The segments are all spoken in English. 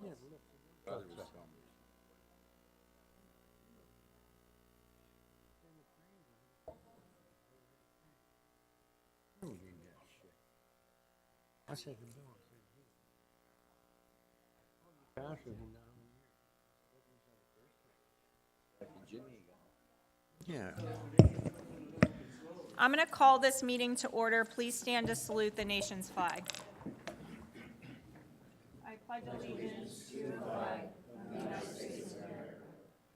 I said, faster than yeah. I'm going to call this meeting to order. Please stand to salute the nation's flag. I pledge allegiance to the flag of the United States of America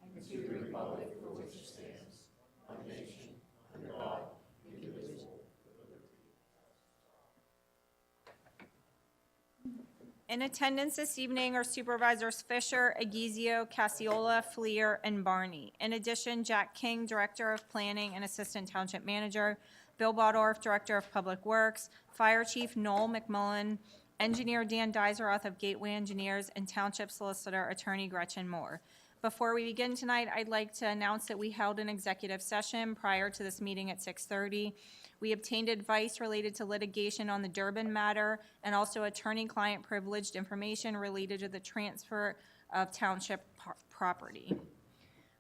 and to the republic for which it stands, one nation, under God, indivisible, with liberty. In attendance this evening are Supervisors Fisher, Aguizio, Cassiola, Fleer, and Barney. In addition, Jack King, Director of Planning and Assistant Township Manager, Bill Bodorf, Director of Public Works, Fire Chief Noel McMullen, Engineer Dan Dizeroth of Gateway Engineers, and Township Solicitor Attorney Gretchen Moore. Before we begin tonight, I'd like to announce that we held an executive session prior to this meeting at 6:30. We obtained advice related to litigation on the Durbin matter and also attorney-client privileged information related to the transfer of township property.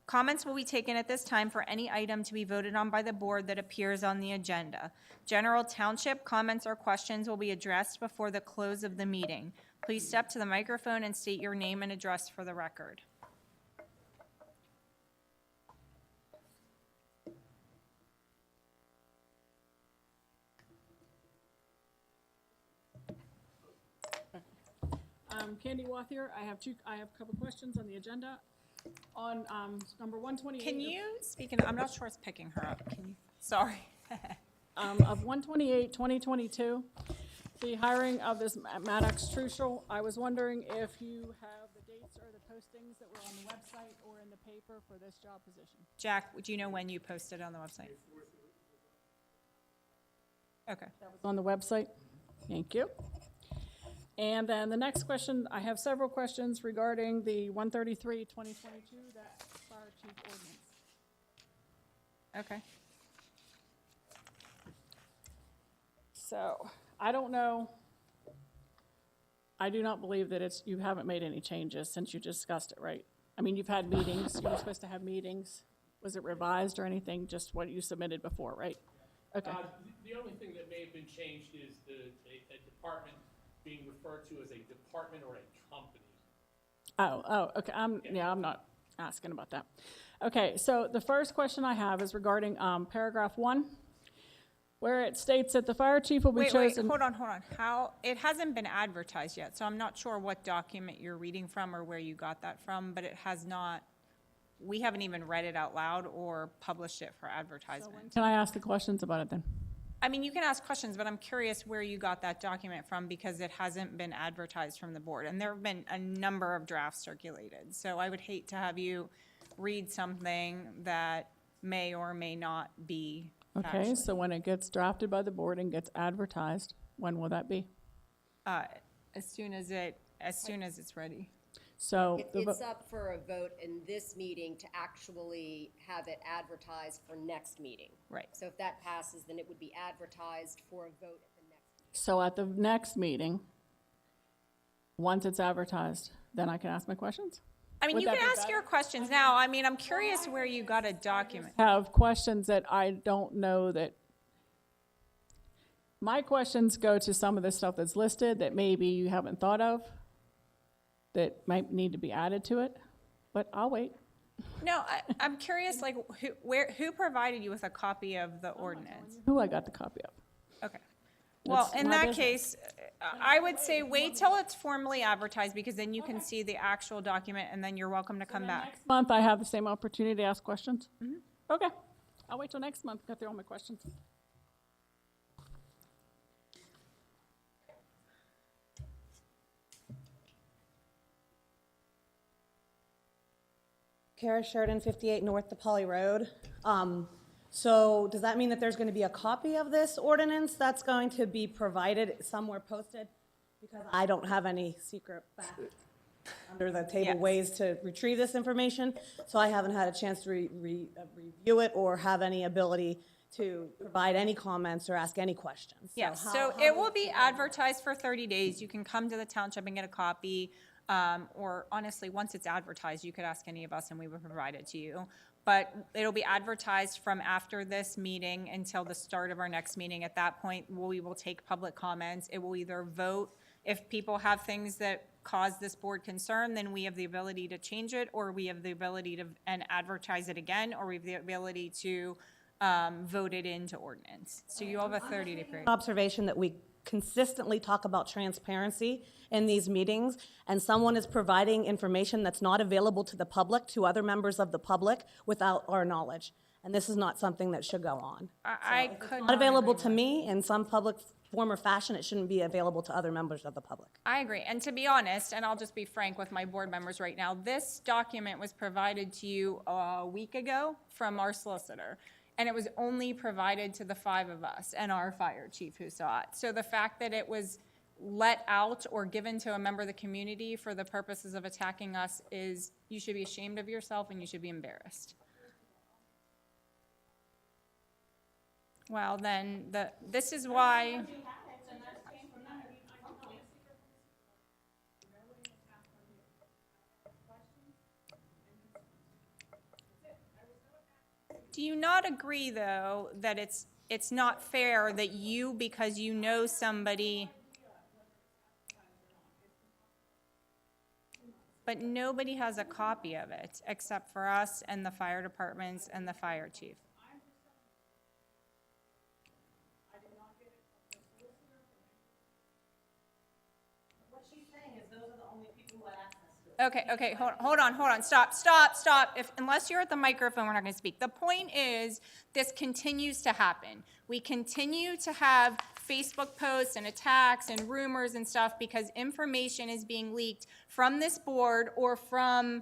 Comments will be taken at this time for any item to be voted on by the board that appears on the agenda. General township comments or questions will be addressed before the close of the meeting. Please step to the microphone and state your name and address for the record. Candy Wathier. I have a couple questions on the agenda. On number 128. Can you speak in, I'm not sure it's picking her up. Can you, sorry. Of 128/2022, the hiring of this Maddox Truschel. I was wondering if you have the dates or the postings that were on the website or in the paper for this job position. Jack, do you know when you posted on the website? Okay. That was on the website. Thank you. And then the next question, I have several questions regarding the 133/2022, that fire chief ordinance. Okay. So, I don't know. I do not believe that you haven't made any changes since you discussed it, right? I mean, you've had meetings, you were supposed to have meetings. Was it revised or anything, just what you submitted before, right? Okay. The only thing that may have been changed is a department being referred to as a department or a company. Oh, okay, I'm not asking about that. Okay, so the first question I have is regarding paragraph 1, where it states that the fire chief will be chosen. Wait, hold on. How, it hasn't been advertised yet, so I'm not sure what document you're reading from or where you got that from, but it has not, we haven't even read it out loud or published it for advertisement. Can I ask the questions about it then? I mean, you can ask questions, but I'm curious where you got that document from because it hasn't been advertised from the board. And there have been a number of drafts circulated. So I would hate to have you read something that may or may not be Okay, actually. so when it gets drafted by the board and gets advertised, when will that be? As soon as it's ready. So, It's up for a vote in this meeting to actually have it advertised for next meeting. Right. So if that passes, then it would be advertised for a vote at the next meeting. so at the next meeting, once it's advertised, then I can ask my questions? I mean, Would you that can be ask better? your questions now. I mean, I'm curious where you got a document. Have questions that I don't know that, my questions go to some of the stuff that's listed that maybe you haven't thought of, that might need to be added to it, but I'll wait. No, I'm curious, like, who provided you with a copy of the ordinance? Who I got the copy of. Okay. Well, That's in my that business. case, I would say wait till it's formally advertised because then you can see the actual document and then you're welcome to come back. Next month, I have the same opportunity to ask questions? Okay, I'll wait till next month, get through all my questions. Kara Sheridan, 58 North DePauli Road. So does that mean that there's going to be a copy of this ordinance that's going to be provided somewhere posted? Because I don't have any secret back under the table Yes. ways to retrieve this information, so I haven't had a chance to review it or have any ability to provide any comments or ask any questions. Yes, how so it will be advertised for 30 days. You can come to the township and get a copy. or honestly, once it's advertised, you could ask any of us and we would provide it to you. But it'll be advertised from after this meeting until the start of our next meeting. At that point, we will take public comments. It will either vote, if people have things that cause this board concern, then we have the ability to change it, or we have the ability to, and advertise it again, or we have the ability to vote it into ordinance. So you all have a 30-day period. Observation that we consistently talk about transparency in these meetings, and someone is providing information that's not available to the public, to other members of the public, without our knowledge. And this is not something that should go on. I could Not available to me in some public form or fashion, it shouldn't be available to other members of the public. I agree. And to be honest, and I'll just be frank with my board members right now, this document was provided to you a week ago from our solicitor. And it was only provided to the 5 of us and our fire chief who saw it. So the fact that it was let out or given to a member of the community for the purposes of attacking us is, you should be ashamed of yourself and you should be embarrassed. Well, then, this is why. Do you not agree, though, that it's not fair that you, because you know somebody, but nobody has a copy of it except for us and the fire departments and the fire chief? What she's saying is those are the only people who had access to it. Okay, hold on, stop. Unless you're at the microphone, we're not gonna speak. The point is, this continues to happen. We continue to have Facebook posts and attacks and rumors and stuff because information is being leaked from this board or from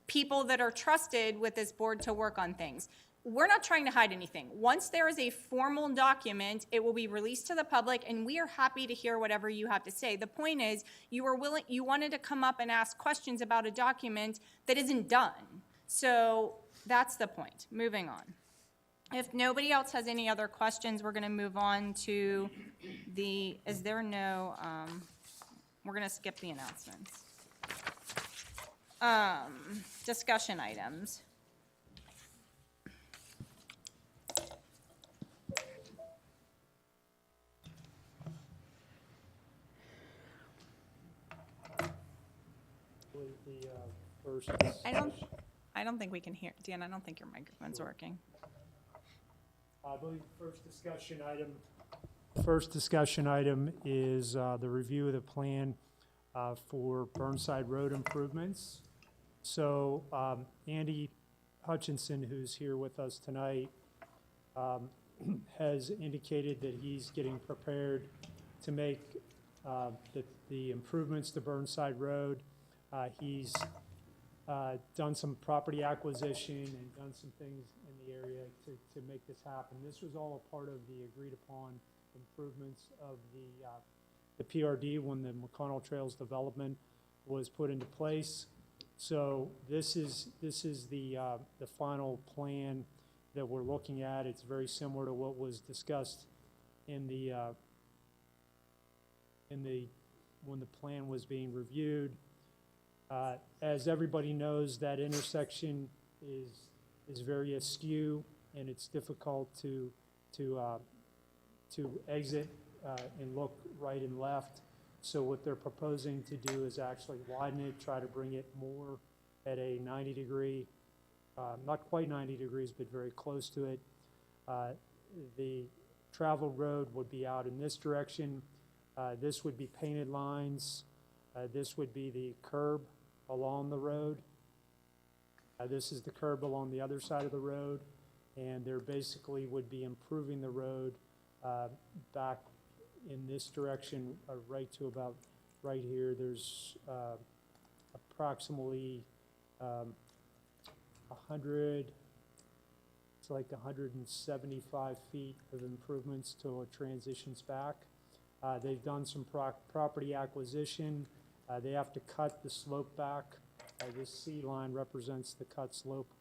people that are trusted with this board to work on things. We're not trying to hide anything. Once there is a formal document, it will be released to the public, and we are happy to hear whatever you have to say. The point is, you wanted to come up and ask questions about a document that isn't done. So that's the point. Moving on. If nobody else has any other questions, we're gonna move on to we're gonna skip the announcements. Discussion items. I don't think we can hear, Dan, I don't think your microphone's working. I believe first discussion item is the review of the plan for Burnside Road improvements. So Andy Hutchinson, who's here with us tonight, has indicated that he's getting prepared to make the improvements to Burnside Road. He's done some property acquisition and done some things in the area to make this happen. This was all a part of the agreed upon improvements of the PRD when the McConnell Trails development was put into place. So this is the final plan that we're looking at. It's very similar to what was discussed in when the plan was being reviewed. As everybody knows, that intersection is very askew, and it's difficult to exit and look right and left. So what they're proposing to do is actually widen it, try to bring it more at a 90-degree, not quite 90 degrees, but very close to it. The travel road would be out in this direction. This would be painted lines. This would be the curb along the road. This is the curb along the other side of the road, and there basically would be improving the road back in this direction, right to about right here. There's approximately 175 feet of improvements till it transitions back. They've done some property acquisition. They have to cut the slope back. This C line represents the cut slope.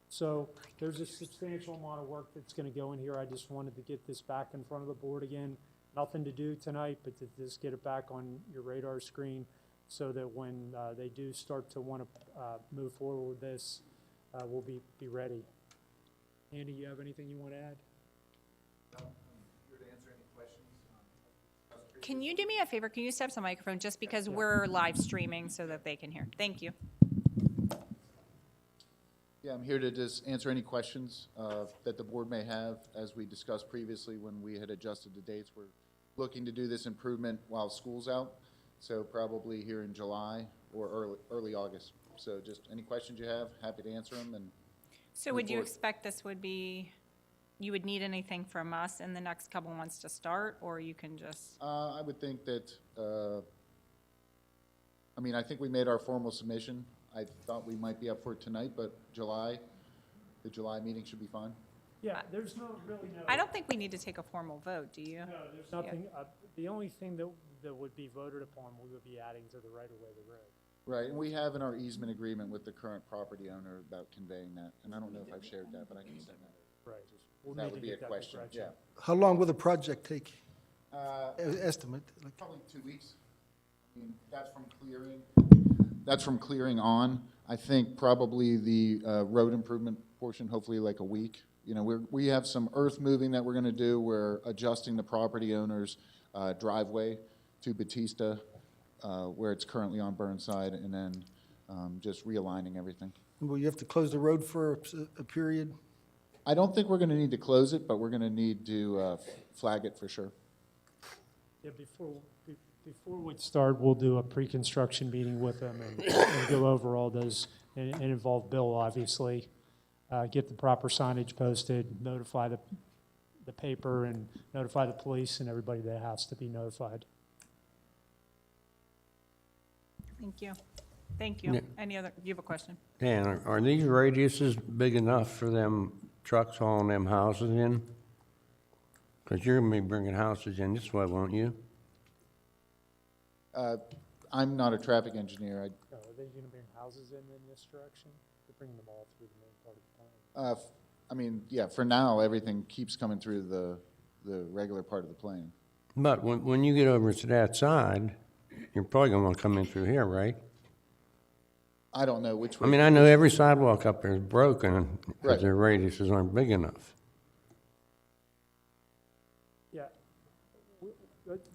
So there's a substantial amount of work that's going to go in here. I just wanted to get this back in front of the board again. Nothing to do tonight, but to just get it back on your radar screen so that when they do start to want to move forward with this, we'll be ready. Andy, you have anything you want to add? Can you do me a favor? Can you step to the microphone just because we're live streaming so that they can hear? Thank you. Yeah, I'm here to just answer any questions that the board may have. As we discussed previously when we had adjusted the dates, we're looking to do this improvement while school's out, so probably here in July or early August. So just any questions you have, happy to answer them. And So would you expect this would be, you would need anything from us in the next couple months to start, or you can just? I would think that, I think we made our formal submission. I thought we might be up for it tonight, but the July meeting should be fine. Yeah, there's really no. I don't think we need to take a formal vote, do you? No, there's nothing, the only thing that would be voted upon, we would be adding to the right-of-way of the road. Right, and we have in our easement agreement with the current property owner about conveying that, and I don't know if I've shared that, but I can send that. Right. We'll That need would to be a get that question, correction. yeah. How long will the project take? Uh, Estimate? Like, Probably 2 weeks. I mean, that's from clearing on. I think probably the road improvement portion, hopefully like a week. You know, we have some earth moving that we're gonna do. We're adjusting the property owner's driveway to Batista, where it's currently on Burnside, and then just realigning everything. will you have to close the road for a period? I don't think we're gonna need to close it, but we're gonna need to flag it for sure. Yeah, before we start, we'll do a pre-construction meeting with them and go over all those, and involve Bill, obviously. Get the proper signage posted, notify the paper, and notify the police and everybody that has to be notified. Thank you. Thank you. Yeah. Any other, you have a question? Dan, are these radiuses big enough for them trucks hauling them houses in? Because you're gonna be bringing houses in this way, won't you? I'm not a traffic engineer. Are they gonna bring houses in this direction? They're bringing them all through the main part of the plan. Yeah, for now, everything keeps coming through the regular part of the plane. But when you get over to that side, you're probably gonna wanna come in through here, right? I don't know which I way. mean, I know every sidewalk up there is broken Right. because their radiuses aren't big enough. Yeah,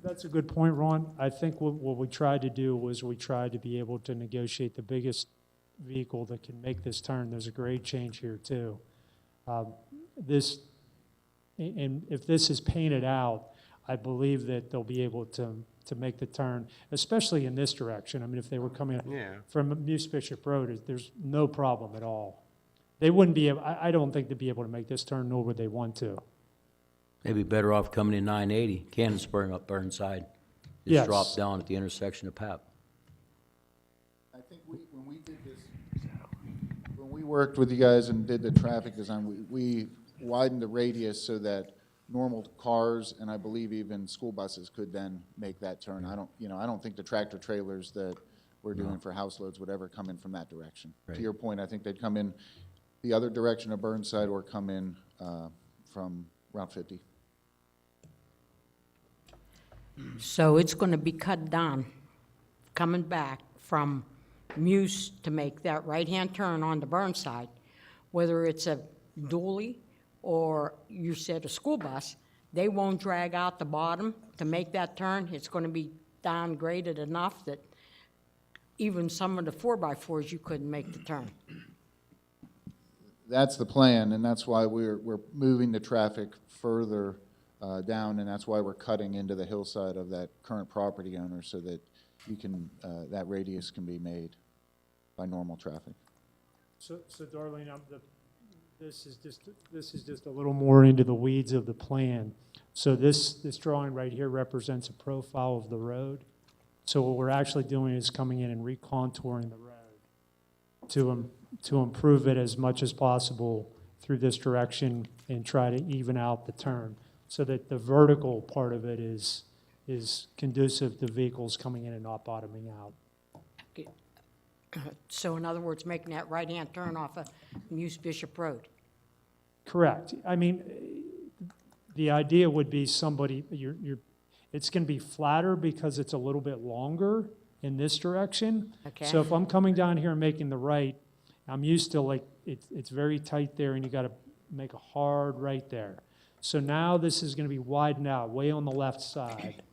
that's a good point, Ron. I think what we tried to do was we tried to be able to negotiate the biggest vehicle that can make this turn. There's a grade change here too. And if this is painted out, I believe that they'll be able to make the turn, especially in this direction. I mean, if they were coming Yeah. from Muse Bishop Road, there's no problem at all. They wouldn't be able, I don't think they'd be able to make this turn, nor would they want to. They'd be better off coming in 980, Canonsburg up Burnside. Yes. Just drop down at the intersection of Pap. I think when we did this, when we worked with you guys and did the traffic design, we widened the radius so that normal cars and I believe even school buses could then make that turn. I don't think the tractor trailers that we're doing for house loads would ever come in from that direction. Right. To your point, I think they'd come in the other direction of Burnside or come in from Route 50. So it's going to be cut down, coming back from Muse to make that right-hand turn on the Burnside, whether it's a dually or you said a school bus, they won't drag out the bottom to make that turn. It's going to be downgraded enough that even some of the 4x4s, you couldn't make the turn. That's the plan, and that's why we're moving the traffic further down, and that's why we're cutting into the hillside of that current property owner so that you can, that radius can be made by normal traffic. So Darlene, this is just a little more into the weeds of the plan. So this drawing right here represents a profile of the road. So what we're actually doing is coming in and recontouring the road to improve it as much as possible through this direction and try to even out the turn so that the vertical part of it is conducive to vehicles coming in and not bottoming out. So in other words, making that right-hand turn off of Muse Bishop Road. Correct. I mean, the idea would be somebody, it's going to be flatter because it's a little bit longer, in this direction. Okay. So if I'm coming down here and making the right, I'm used to like, it's very tight there and you gotta make a hard right there. So now this is gonna be widened out way on the left side.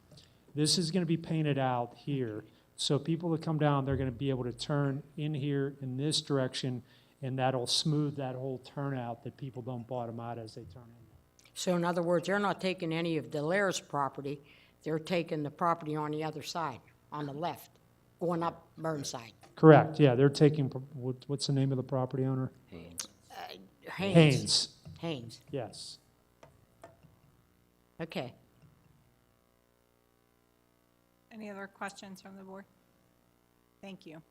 This is gonna be painted out here. So people that come down, they're gonna be able to turn in here in this direction, and that'll smooth that whole turnout that people don't bottom out as they turn in. So in other words, they're not taking any of Delaire's property, they're taking the property on the other side, on the left, going up Burnside. Correct, yeah, they're taking, what's the name of the property owner? Haynes, Haynes, yes. okay. Any other questions from the board? Thank you.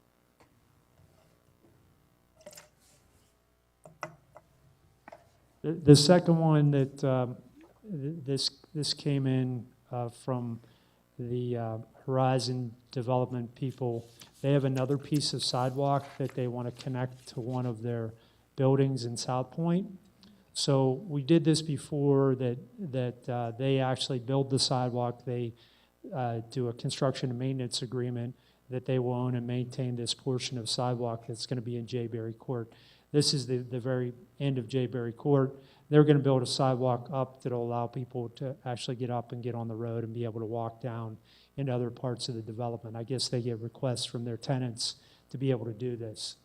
The second one that, this came in from the Horizon Development people. They have another piece of sidewalk that they want to connect to one of their buildings in South Point. So we did this before that they actually build the sidewalk. They do a construction and maintenance agreement that they will own and maintain this portion of sidewalk that's going to be in Jayberry Court. This is the very end of Jayberry Court. They're going to build a sidewalk up that'll allow people to actually get up and get on the road and be able to walk down in other parts of the development. I guess they get requests from their tenants to be able to do this.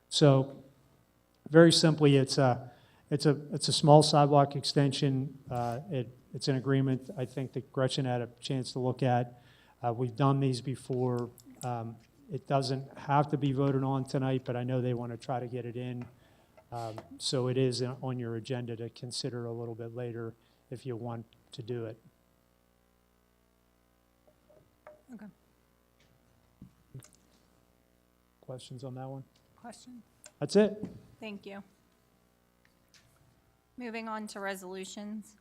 So very simply, it's a small sidewalk extension. It's an agreement I think that Gretchen had a chance to look at. We've done these before. It doesn't have to be voted on tonight, but I know they want to try to get it in. So it is on your agenda to consider a little bit later if you want to do it. Okay. Questions on that one? Question? That's it. Thank you. Moving on to resolutions.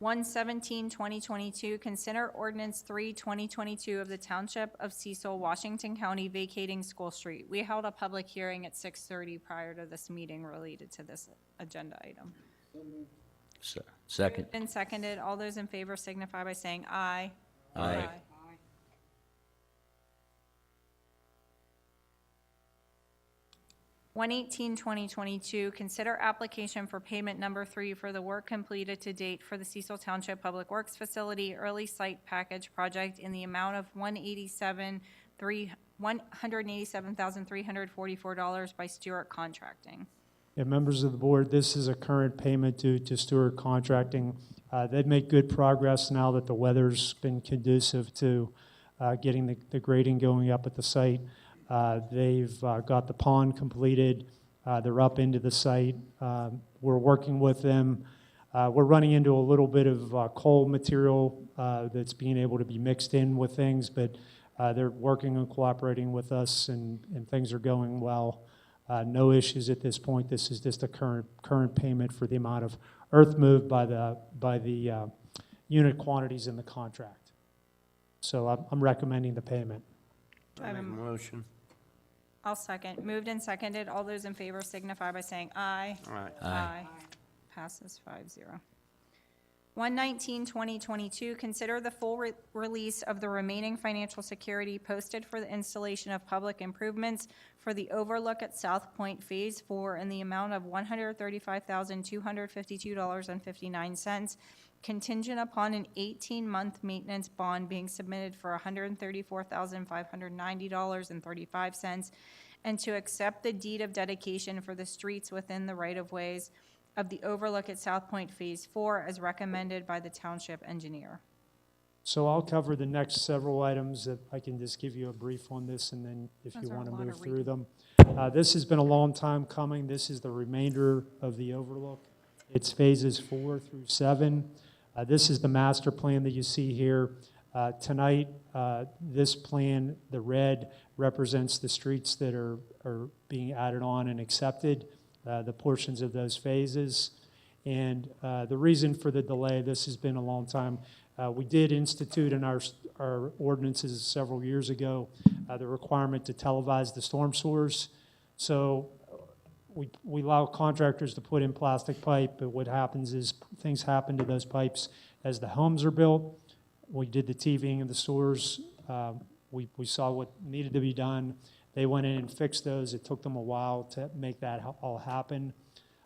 1/17/2022, consider ordinance 3/2022 of the Township of Cecil, Washington County, vacating School Street. We held a public hearing at 6:30 prior to this meeting related to this agenda item. Second. Been seconded. All those in favor signify by saying aye. Aye. 1/18/2022, consider application for payment number 3 for the work completed to date for the Cecil Township Public Works Facility Early Site Package Project in the amount of $187,344 by Stewart Contracting. Yeah, members of the board, this is a current payment due to Stewart Contracting. They've made good progress now that the weather's been conducive to getting the grading going up at the site. They've got the pond completed. They're up into the site. We're working with them. We're running into a little bit of coal material that's being able to be mixed in with things, but they're working and cooperating with us, and things are going well. No issues at this point. This is just a current payment for the amount of earth moved by the unit quantities in the contract. So I'm recommending the payment. I make a motion. I'll second. Moved and seconded. All those in favor signify by saying aye. Aye. Aye. Passes 5-0. 1/19/2022, consider the full release of the remaining financial security posted for the installation of public improvements for the overlook at South Point Phase 4 in the amount of $135,252.59, contingent upon an 18-month maintenance bond being submitted for $134,590.35, and to accept the deed of dedication for the streets within the right-of-ways of the overlook at South Point Phase 4 as recommended by the township engineer. So I'll cover the next several items that I can just give you a brief on this, and then if you Those are want to a lot move of through them. This has been a long time coming. This is the remainder of the overlook. It's phases 4 through 7. This is the master plan that you see here. Tonight, this plan, the red, represents the streets that are being added on and accepted, the portions of those phases. And the reason for the delay, this has been a long time. We did institute in our ordinances several years ago the requirement to televise the storm sewers. So we allow contractors to put in plastic pipe, but what happens is things happen to those pipes as the homes are built. We did the TVing of the sewers we saw what needed to be done. They went in and fixed those. It took them a while to make that all happen.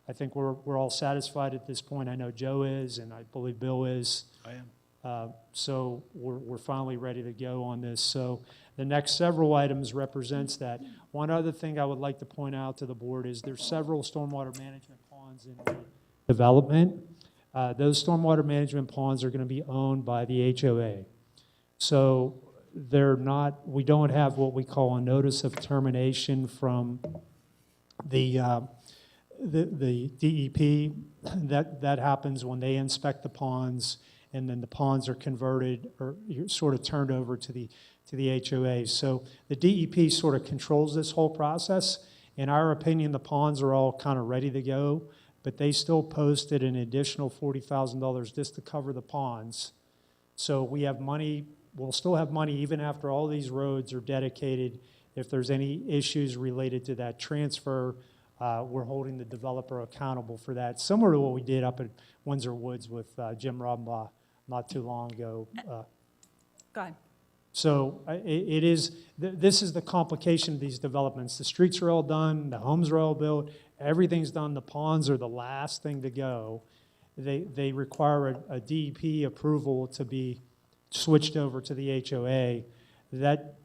I think we're all satisfied at this point. I know Joe is, and I believe Bill is. I am. So we're finally ready to go on this. So the next several items represents that. One other thing I would like to point out to the board is there's several stormwater management ponds in the development. Those stormwater management ponds are going to be owned by the HOA. So we don't have what we call a notice of termination from the DEP. That happens when they inspect the ponds, and then the ponds are converted or sort of turned over to the HOA. So the DEP sort of controls this whole process. In our opinion, the ponds are all kind of ready to go, but they still posted an additional $40,000 just to cover the ponds. So we have money, we'll still have money even after all these roads are dedicated. If there's any issues related to that transfer, we're holding the developer accountable for that, similar to what we did up at Windsor Woods with Jim Rumbaugh not too long ago. Go ahead. So this is the complication of these developments. The streets are all done, the homes are all built, everything's done, the ponds are the last thing to go. They require a DEP approval to be switched over to the HOA. That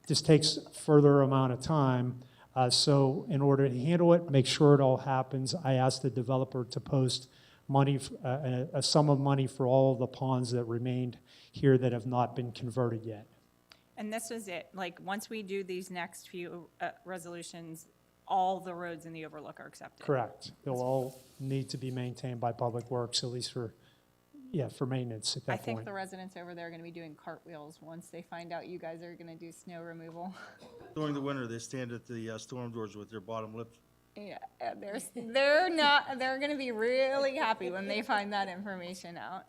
just takes further amount of time. So in order to handle it, make sure it all happens, I asked the developer to post money, a sum of money for all of the ponds that remained here that have not been converted yet. And this was it, like, once we do these next few resolutions, all the roads in the overlook are accepted? Correct. They'll all need to be maintained by Public Works, at least for maintenance at that I point. think the residents over there are gonna be doing cartwheels once they find out you guys are gonna do snow removal. During the winter, they stand at the storm doors with their bottom lip. Yeah, they're gonna be really happy when they find that information out.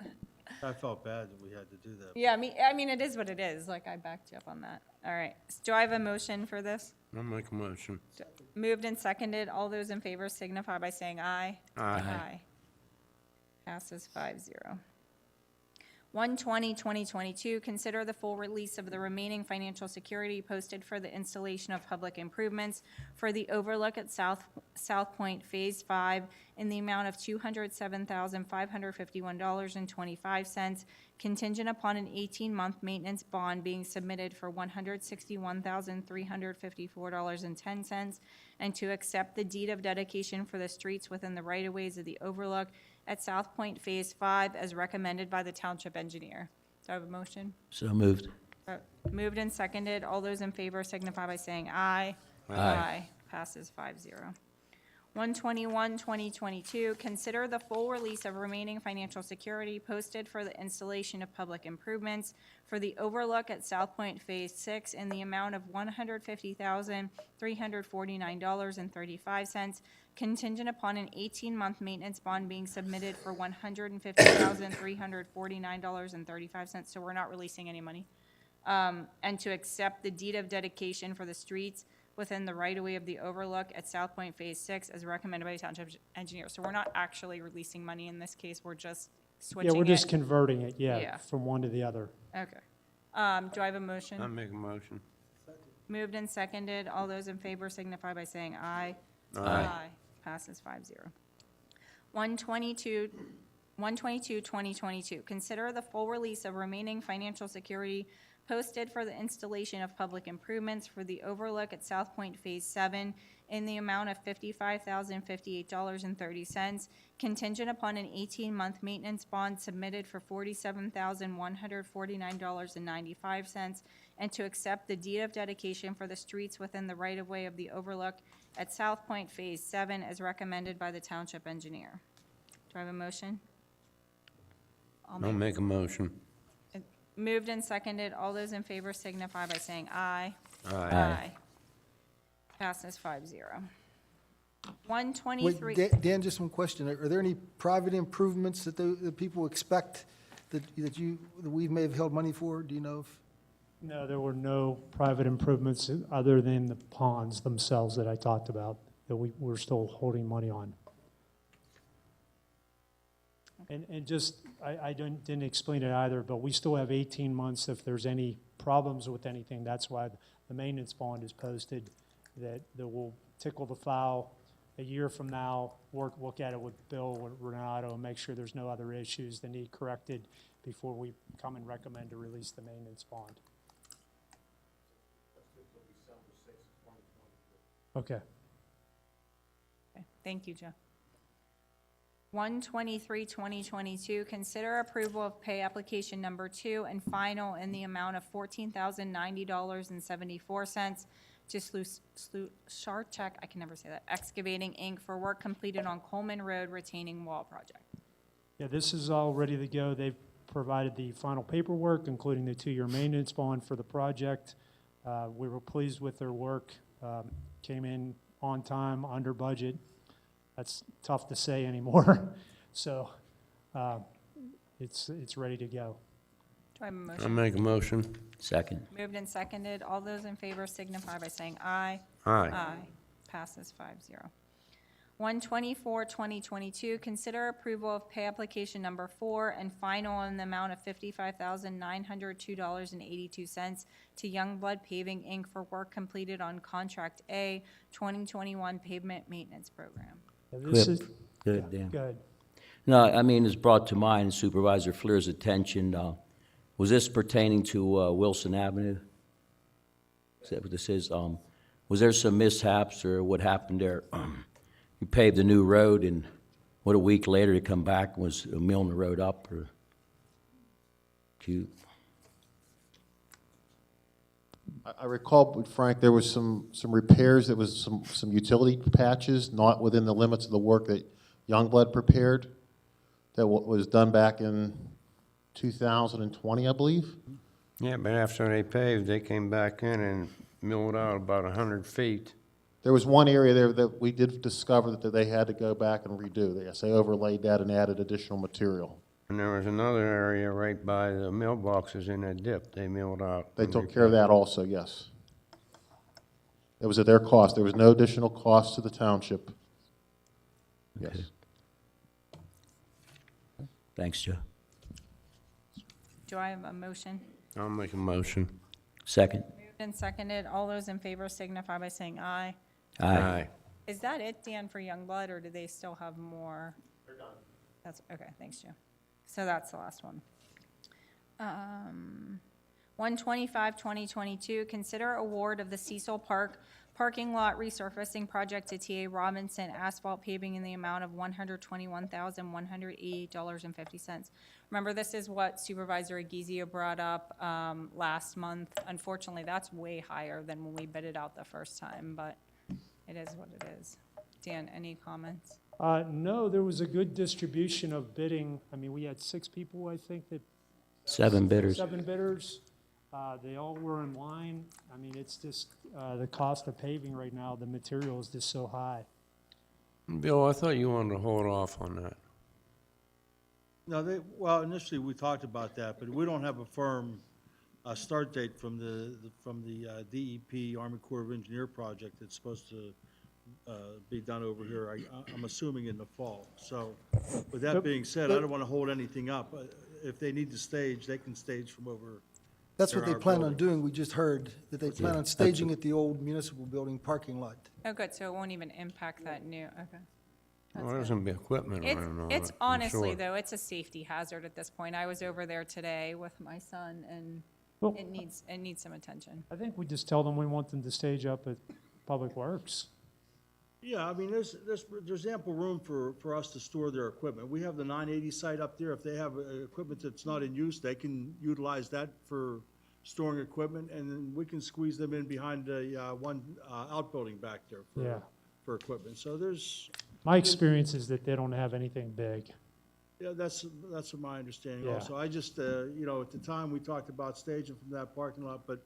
I felt bad that we had to do that. Yeah, I mean, it is what it is, like, I backed you up on that. All right, do I have a motion for this? I'll make a motion. Moved and seconded, all those in favor signify by saying aye. Aye. Passes 5-0. 1/20/2022, consider the full release of the remaining financial security posted for the installation of public improvements for the overlook at South Point Phase 5 in the amount of $207,551.25, contingent upon an 18-month maintenance bond being submitted for $161,354.10, and to accept the deed of dedication for the streets within the right-of-ways of the overlook at South Point Phase 5 as recommended by the township engineer. Do I have a motion? So moved. Moved and seconded. All those in favor signify by saying aye. Aye. Passes 5-0. 1/21/2022, consider the full release of remaining financial security posted for the installation of public improvements for the overlook at South Point Phase 6 in the amount of $150,349.35, contingent upon an 18-month maintenance bond being submitted for $150,349.35, so we're not releasing any money. And to accept the deed of dedication for the streets within the right-of-way of the overlook at South Point Phase 6 as recommended by the township engineer. So we're not actually releasing money in this case, we're just switching it. Yeah, we're just converting it, Yeah. from one to the other. Okay. Do I have a motion? I'll make a motion. Moved and seconded. All those in favor signify by saying aye. Aye. Passes 5-0. 1/22/2022, consider the full release of remaining financial security posted for the installation of public improvements for the overlook at South Point Phase 7 in the amount of $55,058.30, contingent upon an 18-month maintenance bond submitted for $47,149.95, and to accept the deed of dedication for the streets within the right-of-way of the overlook at South Point Phase 7 as recommended by the township engineer. Do I have a motion? I'll make a motion. Moved and seconded. All those in favor signify by saying aye. Aye. Passes 5-0. Wait, 123. Dan, just one question. Are there any private improvements that the people expect that we may have held money for? Do you know if? No, there were no private improvements other than the ponds themselves that I talked about that we're still holding money on. And just, I didn't explain it either, but we still have 18 months if there's any problems with anything. That's why the maintenance bond is posted, that will tickle the foul a year from now, look at it with Bill Renato and make sure there's no other issues that need corrected before we come and recommend to release the maintenance bond. Okay. Okay, thank you, Joe. 1/23/2022, consider approval of pay application number 2 and final in the amount of $14,090.74 to Sharchek, I can never say that, Excavating, Inc. for work completed on Coleman Road retaining wall project. Yeah, this is all ready to go. They've provided the final paperwork, including the 2-year maintenance bond for the project. We were pleased with their work. Came in on time, under budget. That's tough to say anymore. So it's ready to go. Do I have a I motion? make a motion. Second. Moved and seconded. All those in favor signify by saying aye. Aye. Aye. Passes 5-0. 1/24/2022, consider approval of pay application number 4 and final in the amount of $55,902.82 to Youngblood Paving, Inc. for work completed on Contract A 2021 Pavement Maintenance Program. Yeah, this Good. is Good, Dan. good. No, I mean, it's brought to mind Supervisor Fleur's attention. Was this pertaining to Wilson Avenue? Is that what this is? Was there some mishaps or what happened there? You paved a new road, and what, a week later to come back and was milling the road up, or? I recall, Frank, there was some repairs, there was some utility patches not within the limits of the work that Youngblood prepared, that was done back in 2020, I believe. Yeah, but after they paved, they came back in and milled out about 100 feet. There was one area there that we did discover that they had to go back and redo. They overlaid that and added additional material. And there was another area right by the mailboxes in that dip they milled out. They took care of that also, yes. It was at their cost. There was no additional cost to the township. Yes. Thanks, Joe. Do I have a motion? I'll make a motion. Second. Moved and seconded. All those in favor signify by saying aye. Aye. Is that it, Dan, for Youngblood, or do they still have more? They're done. That's, okay, thanks, Joe. So that's the last one. 1/25/2022, consider award of the Cecil Park parking lot resurfacing project to TA Robinson Asphalt Paving in the amount of $121,188.50. Remember, this is what Supervisor Aguizio brought up last month. Unfortunately, that's way higher than when we bid it out the first time, but it is what it is. Dan, any comments? No, there was a good distribution of bidding. I mean, we had 6 people, I think, that. 7 bidders. 7 bidders. They all were in line. I mean, it's just the cost of paving right now, the material is just so high. Bill, I thought you wanted to hold off on that. No, well, initially, we talked about that, but we don't have a firm start date from the DEP, Army Corps of Engineer project that's supposed to be done over here, I'm assuming in the fall. So with that being said, I don't want to hold anything up. If they need to stage, they can stage from over. That's what there they are plan on buildings. doing. We just heard that they plan on staging at the old municipal building parking lot. Oh, good, so it won't even impact that new, okay. Well, there's gonna be equipment around all It's that, I'm honestly, sure. though, it's a safety hazard at this point. I was over there today with my son, and Well, it needs some attention. I think we just tell them we want them to stage up at Public Works. Yeah, I mean, there's ample room for us to store their equipment. We have the 980 site up there. If they have equipment that's not in use, they can utilize that for storing equipment, and then we can squeeze them in behind the one outbuilding back there Yeah. for equipment. So there's, My experience is that they don't have anything big. yeah, that's what my understanding Yeah. also. I just, you know, at the time, we talked about staging from that parking lot, but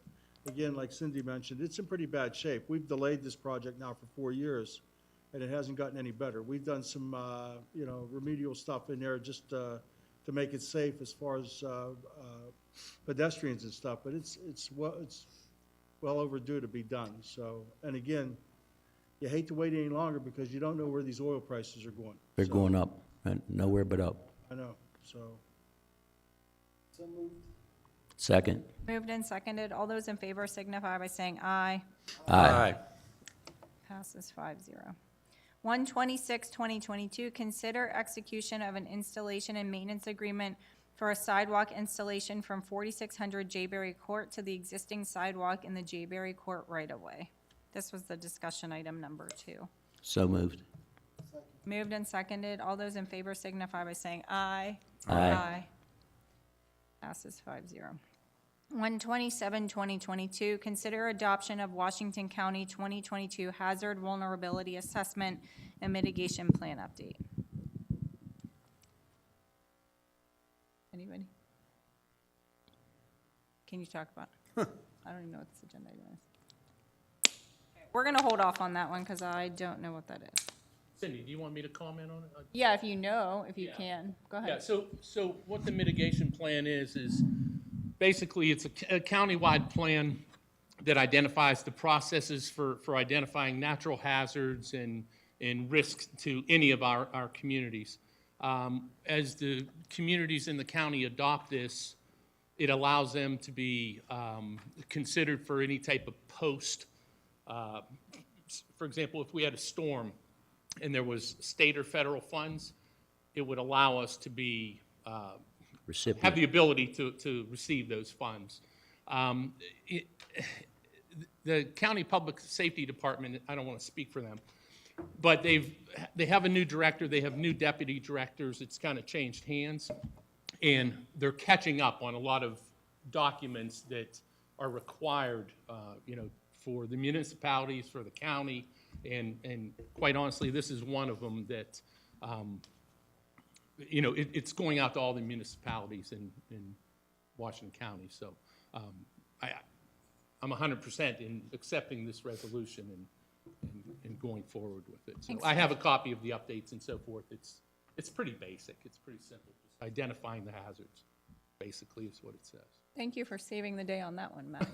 again, like Cindy mentioned, it's in pretty bad shape. We've delayed this project now for 4 years, and it hasn't gotten any better. We've done some, you know, remedial stuff in there just to make it safe as far as pedestrians and stuff, but it's well overdue to be done. So, and again, you hate to wait any longer because you don't know where these oil prices are going. They're So, going up, and nowhere but up. I know, so. Second. Moved and seconded. All those in favor signify by saying aye. Aye. Passes 5-0. 126, 2022, consider execution of an installation and maintenance agreement for a sidewalk installation from 4600 Jayberry Court to the existing sidewalk in the Jayberry Court right-of-way. This was the discussion item number 2. So moved. Moved and seconded. All those in favor signify by saying aye. Aye. Passes 5-0. 127, 2022, consider adoption of Washington County 2022 Hazard Vulnerability Assessment and Mitigation Plan Update. Anybody? Can you talk about? I don't even know what this agenda item is. We're going to hold off on that one because I don't know what that is. Cindy, do you want me to comment on it? Yeah, if you know, if you can. Go Yeah, ahead. so what the mitigation plan is basically it's a countywide plan that identifies the processes for identifying natural hazards and risks to any of our communities. As the communities in the county adopt this, it allows them to be considered for any type of post. For example, if we had a storm and there was state or federal funds, it would allow us to be Recipient. have the ability to receive those funds. The county public safety department, I don't want to speak for them, but they have a new director, they have new deputy directors, it's kind of changed hands, and they're catching up on a lot of documents that are required, for the municipalities, for the county, and quite honestly, this is one of them that, it's going out to all the municipalities in Washington County. So I'm 100% in accepting this resolution and going forward with it. So I have a copy of the updates and so forth. It's pretty basic. It's pretty simple. Just identifying the hazards, basically, is what it says. Thank you for saving the day on that one, Matt.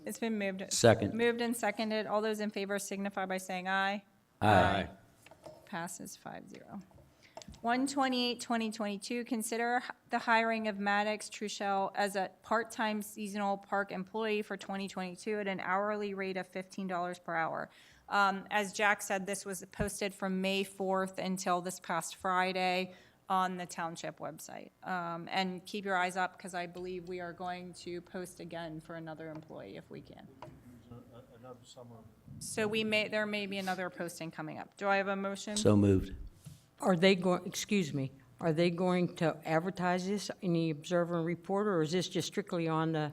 It's been moved. Second. Moved and seconded. All those in favor signify by saying aye. Aye. Passes 5-0. 128, 2022, consider the hiring of Maddox Truchell as a part-time seasonal park employee for 2022 at an hourly rate of $15 per hour. As Jack said, this was posted from May 4th until this past Friday on the township website. And keep your eyes up, because I believe we are going to post again for another employee if we can. Another summer. So there may be another posting coming up. Do I have a motion? So moved. Are they going, are they going to advertise this in the Observer and Reporter, or is this just strictly on the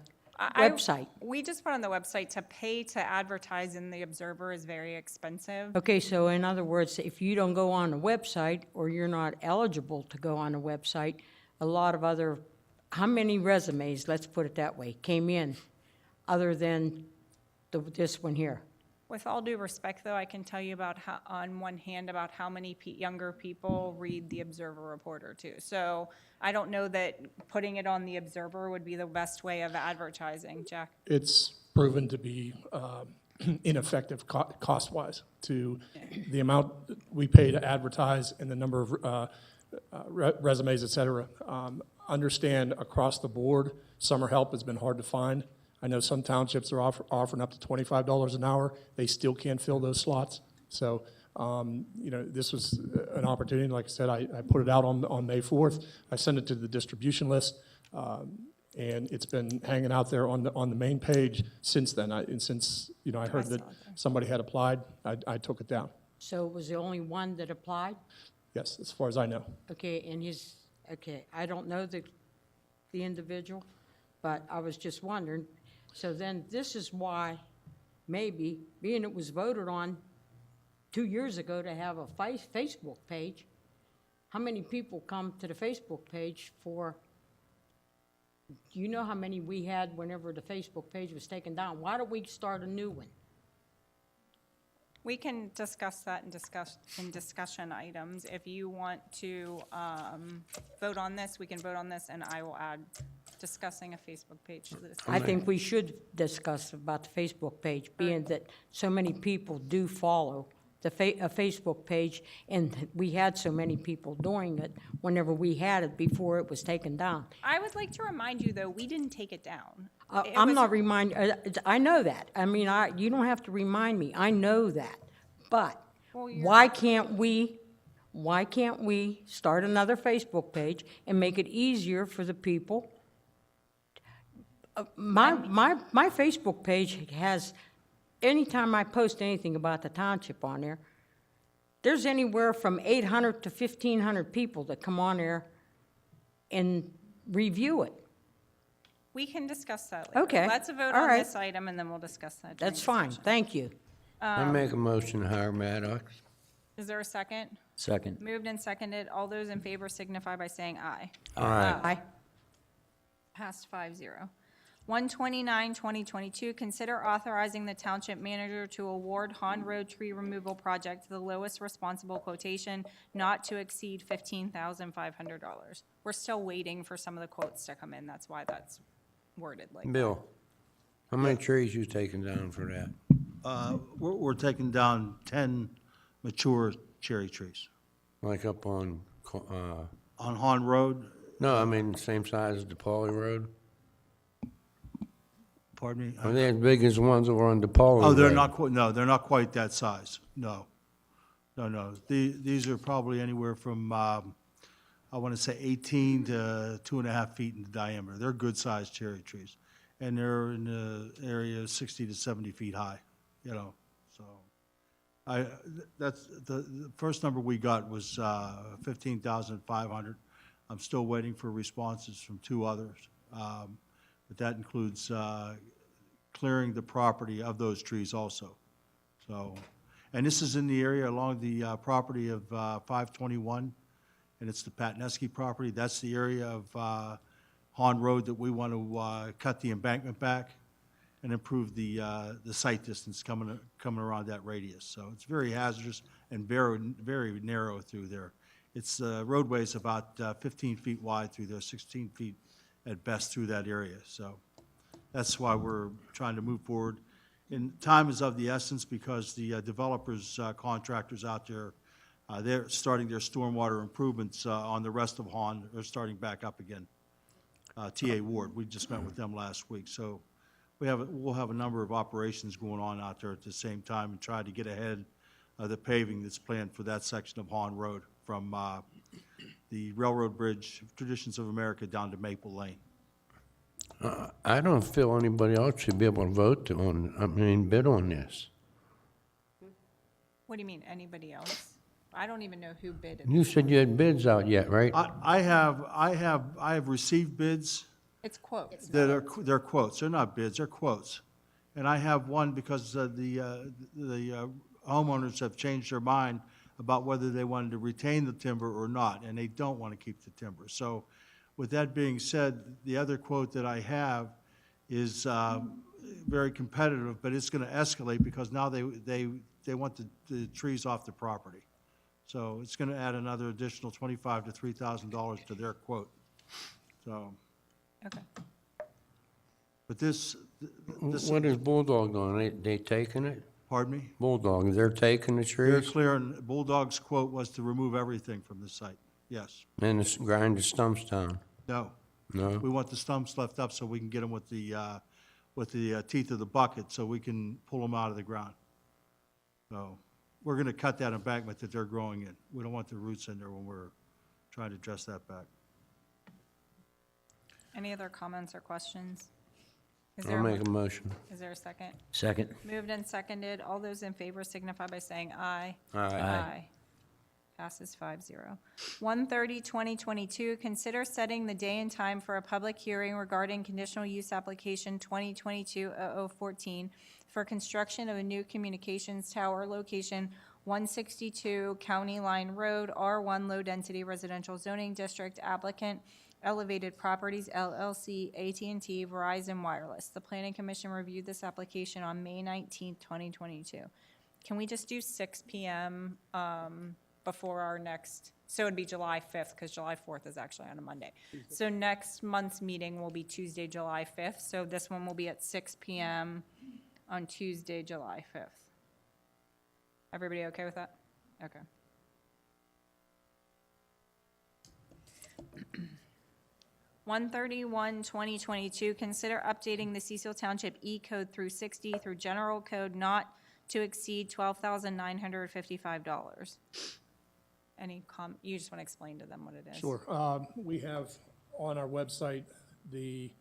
website? We just put on the website to pay to advertise in the Observer is very expensive. Okay, so in other words, if you don't go on the website, or you're not eligible to go on the website, a lot of other, how many resumes, let's put it that way, came in other than this one here? With all due respect, though, I can tell you about how, on one hand, about how many younger people read the Observer Reporter too. So I don't know that putting it on the Observer would be the best way of advertising. Jack? It's proven to be ineffective cost-wise to the amount we pay to advertise and the number of resumes, et cetera. Understand across the board, summer help has been hard to find. I know some townships are offering up to $25 an hour. They still can't fill those slots. So, this was an opportunity. Like I said, I put it out on May 4th. I sent it to the distribution list, and it's been hanging out there on the main page since then. Since I heard that somebody had applied, I took it down. So it was the only one that applied? Yes, as far as I know. Okay, and I don't know the individual, but I was just wondering. So then this is why, maybe, being it was voted on 2 years ago to have a Facebook page, how many people come to the Facebook page for, do you know how many we had whenever the Facebook page was taken down? Why don't we start a new one? We can discuss that in discussion items. If you want to vote on this, we can vote on this, and I will add discussing a Facebook page to the discussion. I think we should discuss about the Facebook page, being that so many people do follow a Facebook page, and we had so many people doing it whenever we had it before it was taken down. I would like to remind you, though, we didn't take it down. It I'm was- not I know that. I mean, you don't have to remind me. I know that. But Well, you're- why can't we start another Facebook page and make it easier for the people? My Facebook page has, anytime I post anything about the township on there, there's anywhere from 800 to 1,500 people that come on there and review it. We can discuss that later. Okay, Let's vote all on right. this item, and then we'll discuss that. during That's fine, discussion. thank you. I make a motion to hire Maddox. Is there a second? Second. Moved and seconded. All those in favor signify by saying aye. Aye. Passed 5-0. 129, 2022, consider authorizing the township manager to award Han Road tree removal project to the lowest responsible quotation not to exceed $15,500. We're still waiting for some of the quotes to come in. That's why that's worded like that. Bill, how many trees you taking down for that? We're taking down 10 mature cherry trees. Like up on, On Han Road, no, I mean, same size as the Pauley Road? pardon me? Are they as big as the ones that were on the Pauley Road? Oh, they're not quite, no, they're not quite that size, no. No. These are probably anywhere from, I want to say 18 to 2.5 feet in diameter. They're good-sized cherry trees. And they're in the area 60 to 70 feet high, so. That's, the first number we got was 15,500. I'm still waiting for responses from 2 others. But that includes clearing the property of those trees also. So, and this is in the area along the property of 521, and it's the Patneski property. That's the area of Han Road that we want to cut the embankment back and improve the sight distance coming around that radius. So it's very hazardous and very narrow through there. It's roadway is about 15 feet wide through there, 16 feet at best through that area. So that's why we're trying to move forward. And time is of the essence because the developers, contractors out there, they're starting their stormwater improvements on the rest of Han. They're starting back up again. TA Ward, we just met with them last week. So we'll have a number of operations going on out there at the same time and try to get ahead of the paving that's planned for that section of Han Road from the railroad bridge, Traditions of America, down to Maple Lane. I don't feel anybody else should be able to bid on this. What do you mean, anybody else? I don't even know who bid it. You said you had bids out yet, right? I have received bids It's quotes. they're quotes. They're not bids, they're quotes. And I have one because the homeowners have changed their mind about whether they wanted to retain the timber or not, and they don't want to keep the timber. So with that being said, the other quote that I have is very competitive, but it's going to escalate because now they want the trees off the property. So it's going to add another additional $2,500 to $3,000 to their quote. So, Okay. but this What is Bulldog doing? They taking it? pardon me? Bulldog, they're taking the They're trees clear, and Bulldog's quote was to remove everything from the site. Yes. and grind the stumps down? No. No? We want the stumps left up so we can get them with the teeth of the bucket so we can pull them out of the ground. So we're going to cut that embankment that they're growing in. We don't want the roots in there when we're trying to dress that back. Any other comments or questions? Is I'll there make a motion. Is there a second? Second. Moved and seconded. All those in favor signify by saying aye. Aye. Passes 5-0. 130, 2022, consider setting the day and time for a public hearing regarding conditional use application 2022-0014 for construction of a new communications tower location 162 County Line Road, R1 Low Density Residential Zoning District, applicant Elevated Properties LLC, AT&T, Verizon Wireless. The Planning Commission reviewed this application on May 19th, 2022. Can we just do 6 p.m. Before our next, so it'd be July 5th, because July 4th is actually on a Monday. So next month's meeting will be Tuesday, July 5th. So this one will be at 6 p.m. on Tuesday, July 5th. Everybody okay with that? Okay. (131)2022, consider updating the Cecil Township E-Code through 60 through General Code not to exceed $12,955. You just want to explain to them what it is? Sure. We have on our website the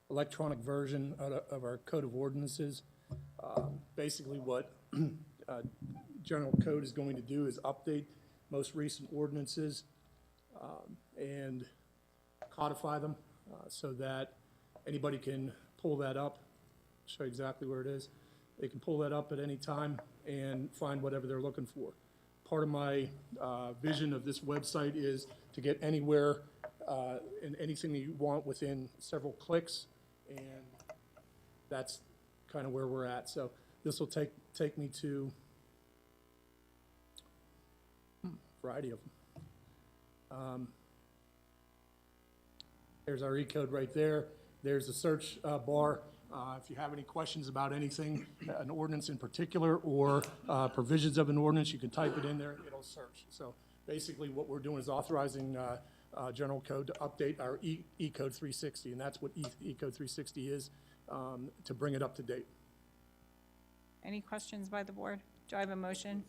electronic version of our Code of Ordinances. Basically, what General Code is going to do is update most recent ordinances and codify them so that anybody can pull that up, show you exactly where it is. They can pull that up at any time and find whatever they're looking for. Part of my vision of this website is to get anywhere and anything that you want within several clicks, and that's kind of where we're at. So this will take me to a variety of them. There's our E-code right there. There's the search bar. If you have any questions about anything, an ordinance in particular, or provisions of an ordinance, you can type it in there, it'll search. So basically what we're doing is authorizing General Code to update our E-code 360, and that's what E-code 360 is, to bring it up to date. Any questions by the board? Do I have a motion?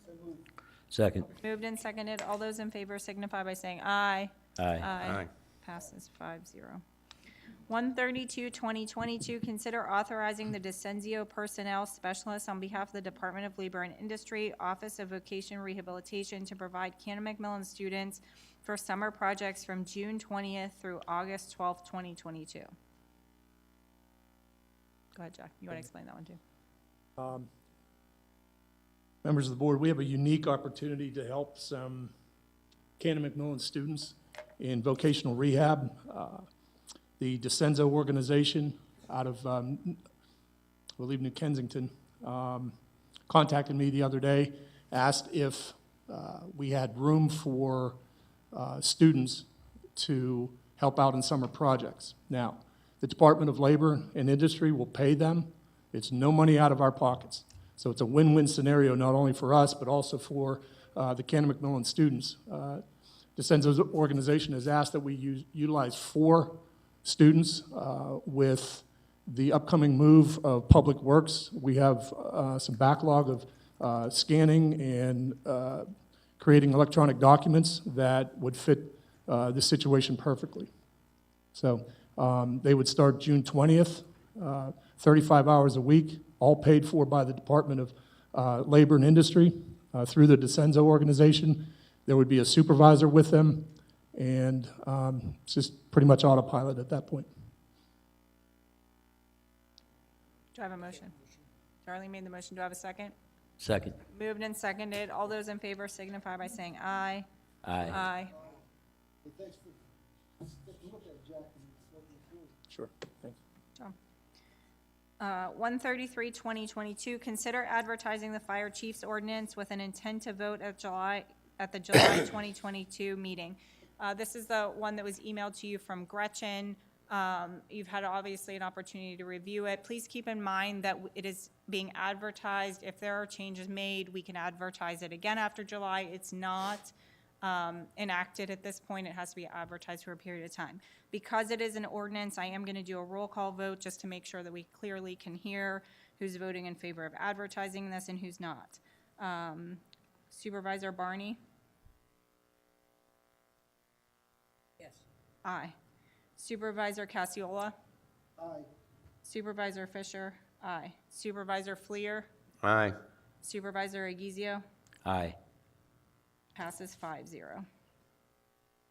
Second. Moved and seconded. All those in favor signify by saying aye. Aye. Aye. Passes 5-0. 132/2022, consider authorizing the Descenzio Personnel Specialist on behalf of the Department of Labor and Industry, Office of Vocation Rehabilitation to provide Cannon-McMillan students for summer projects from June 20th through August 12th, 2022. Go ahead, Jack. You want to explain that one too? Members of the board, we have a unique opportunity to help some Cannon-McMillan students in vocational rehab. The Descenzo organization out of, I believe, New Kensington, contacted me the other day, asked if we had room for students to help out in summer projects. Now, the Department of Labor and Industry will pay them. It's no money out of our pockets. So it's a win-win scenario, not only for us, but also for the Cannon-McMillan students. Descenzo's organization has asked that we utilize 4 students with the upcoming move of Public Works. We have some backlog of scanning and creating electronic documents that would fit this situation perfectly. So they would start June 20th, 35 hours a week, all paid for by the Department of Labor and Industry through the Descenzo organization. There would be a supervisor with them, and it's just pretty much autopilot at that point. Do I have a motion? Darlene made the motion. Do I have a second? Second. Moved and seconded. All those in favor signify by saying aye. Aye. Aye. Sure, thanks. 133/2022, consider advertising the fire chief's ordinance with an intent to vote at the July 2022 meeting. This is the one that was emailed to you from Gretchen. You've had obviously an opportunity to review it. Please keep in mind that it is being advertised. If there are changes made, we can advertise it again after July. It's not enacted at this point. It has to be advertised for a period of time. Because it is an ordinance, I am going to do a roll call vote just to make sure that we clearly can hear who's voting in favor of advertising this and who's not. Supervisor Barney? Yes. Aye. Supervisor Cassiola? Aye. Supervisor Fisher? Aye. Supervisor Fleer? Aye. Supervisor Aguizio? Aye. Passes 5-0.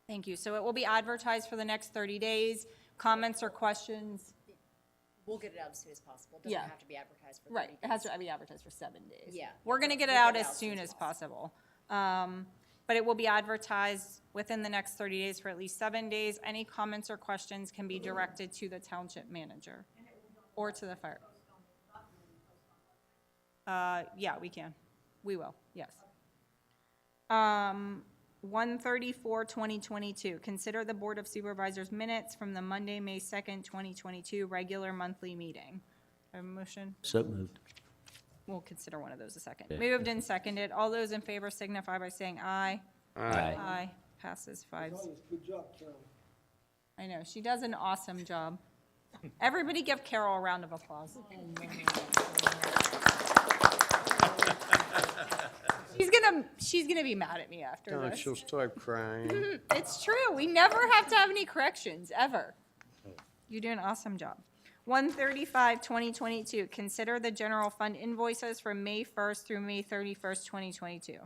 Thank you. So it will be advertised for the next 30 days. Comments or questions? We'll get it out as soon as possible. It Yeah. doesn't have to be advertised for 30 Right, days. it has to be advertised for 7 days. Yeah. We're gonna get it out as soon as possible. But it will be advertised within the next 30 days for at least 7 days. Any comments or questions can be directed to the township manager or to the fire. Yeah, we can. We will, yes. 134/2022, consider the Board of Supervisors minutes from the Monday, May 2nd, 2022 regular monthly meeting. I have a motion. So moved. we'll consider one of those a second. Moved and seconded. All those in favor signify by saying aye. Aye. Aye. Passes 5. Good job, Carol. I know, she does an awesome job. Everybody give Carol a round of applause. She's gonna be mad at me after No, this. she'll start crying. It's true. We never have to have any corrections, ever. You do an awesome job. 135-2022, consider the general fund invoices from May 1st through May 31st, 2022.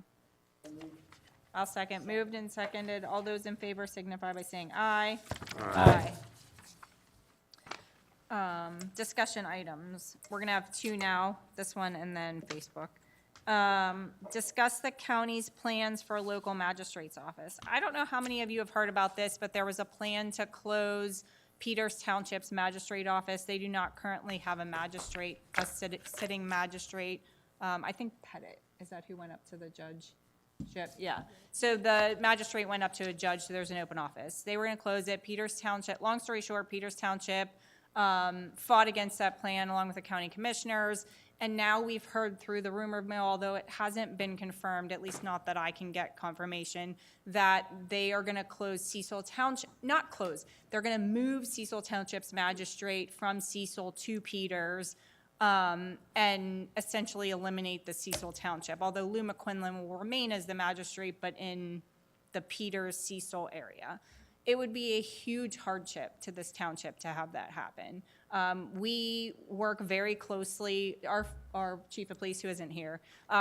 I'll second. Moved and seconded. All those in favor signify by saying aye. Aye. Discussion items. We're gonna have two now, this one and then Facebook. Discuss the county's plans for local magistrate's office. I don't know how many of you have heard about this, but there was a plan to close Peters Township's magistrate office. They do not currently have a magistrate, a sitting magistrate. I think Pettit, is that who went up to the judge? Yeah. So the magistrate went up to a judge, so there's an open office. They were gonna close it. Peters Township, long story short, Peters Township fought against that plan along with the county commissioners. And now we've heard through the rumor mill, although it hasn't been confirmed, at least not that I can get confirmation, that they are gonna close Cecil Township, not close, they're gonna move Cecil Township's magistrate from Cecil to Peters, and essentially eliminate the Cecil Township, although Lou McQuinlan will remain as the magistrate, but in the Peters-Cecil area. It would be a huge hardship to this township to have that happen. We work very closely, our chief of police, who isn't here,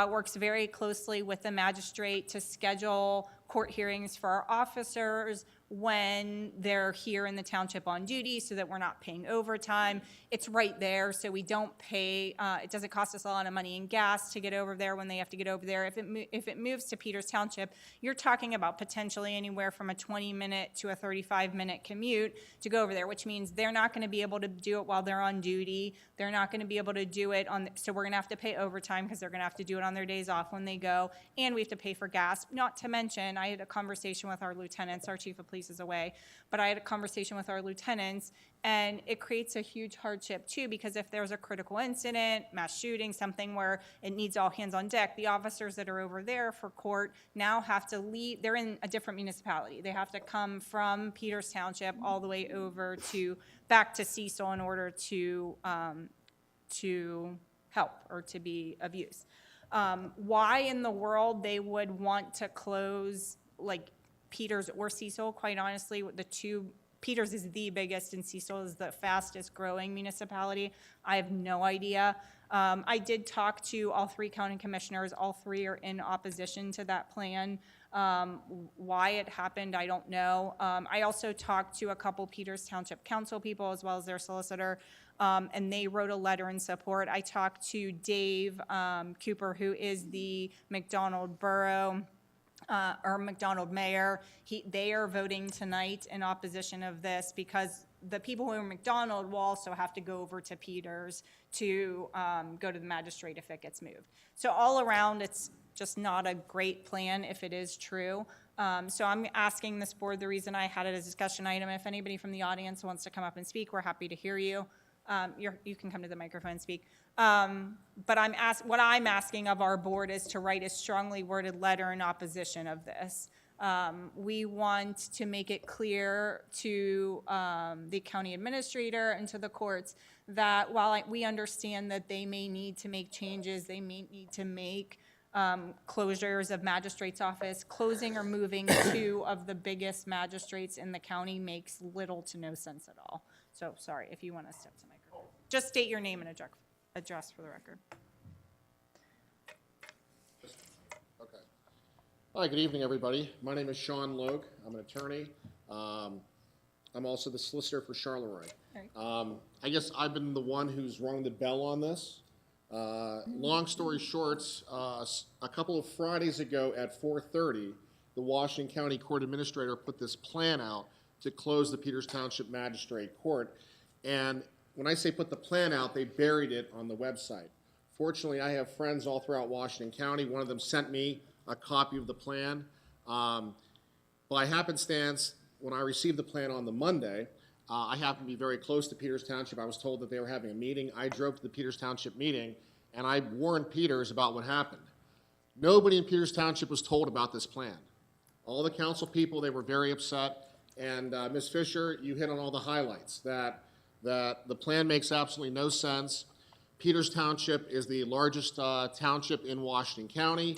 works very closely with the magistrate to schedule court hearings for our officers when they're here in the township on duty so that we're not paying overtime. It's right there, so we don't pay, it doesn't cost us a lot of money in gas to get over there when they have to get over there. If it moves to Peters Township, you're talking about potentially anywhere from a 20-minute to a 35-minute commute to go over there, which means they're not gonna be able to do it while they're on duty. They're not gonna be able to do it so we're gonna have to pay overtime because they're gonna have to do it on their days off when they go, and we have to pay for gas. Not to mention, I had a conversation with our lieutenants, our chief of police is away, but I had a conversation with our lieutenants, and it creates a huge hardship too, because if there's a critical incident, mass shooting, something where it needs all hands on deck, the officers that are over there for court now have to leave. They're in a different municipality. They have to come from Peters Township all the way over back to Cecil in order to help or to be of use. Why in the world they would want to close like Peters or Cecil, quite honestly, Peters is the biggest and Cecil is the fastest growing municipality. I have no idea. I did talk to all three county commissioners. All three are in opposition to that plan. Why it happened, I don't know. I also talked to a couple Peters Township Council people as well as their solicitor, and they wrote a letter in support. I talked to Dave Cooper, who is the McDonald Borough or McDonald mayor. They are voting tonight in opposition of this because the people who are in McDonald will also have to go over to Peters to go to the magistrate if it gets moved. So all around, it's just not a great plan if it is true. So I'm asking this board, the reason I had it as a discussion item, if anybody from the audience wants to come up and speak, we're happy to hear you. You can come to the microphone and speak. But what I'm asking of our board is to write a strongly worded letter in opposition of this. We want to make it clear to the county administrator and to the courts that while we understand that they may need to make changes, they may need to make closures of magistrates' office, closing or moving two of the biggest magistrates in the county makes little to no sense at all. So, sorry, if you want to step to the microphone. Just state your name and address for the record. Okay. Hi, good evening, everybody. My name is Sean Logue. I'm an attorney. I'm also the solicitor for Charleroi. I guess I've been the one who's rung the bell on this. Long story short, a couple of Fridays ago at 4:30, the Washington County Court Administrator put this plan out to close the Peters Township Magistrate Court. And when I say put the plan out, they buried it on the website. Fortunately, I have friends all throughout Washington County. One of them sent me a copy of the plan. By happenstance, when I received the plan on the Monday, I happened to be very close to Peters Township. I was told that they were having a meeting. I drove to the Peters Township meeting, and I warned Peters about what happened. Nobody in Peters Township was told about this plan. All the council people, they were very upset, and Ms. Fisher, you hit on all the highlights, that the plan makes absolutely no sense. Peters Township is the largest township in Washington County.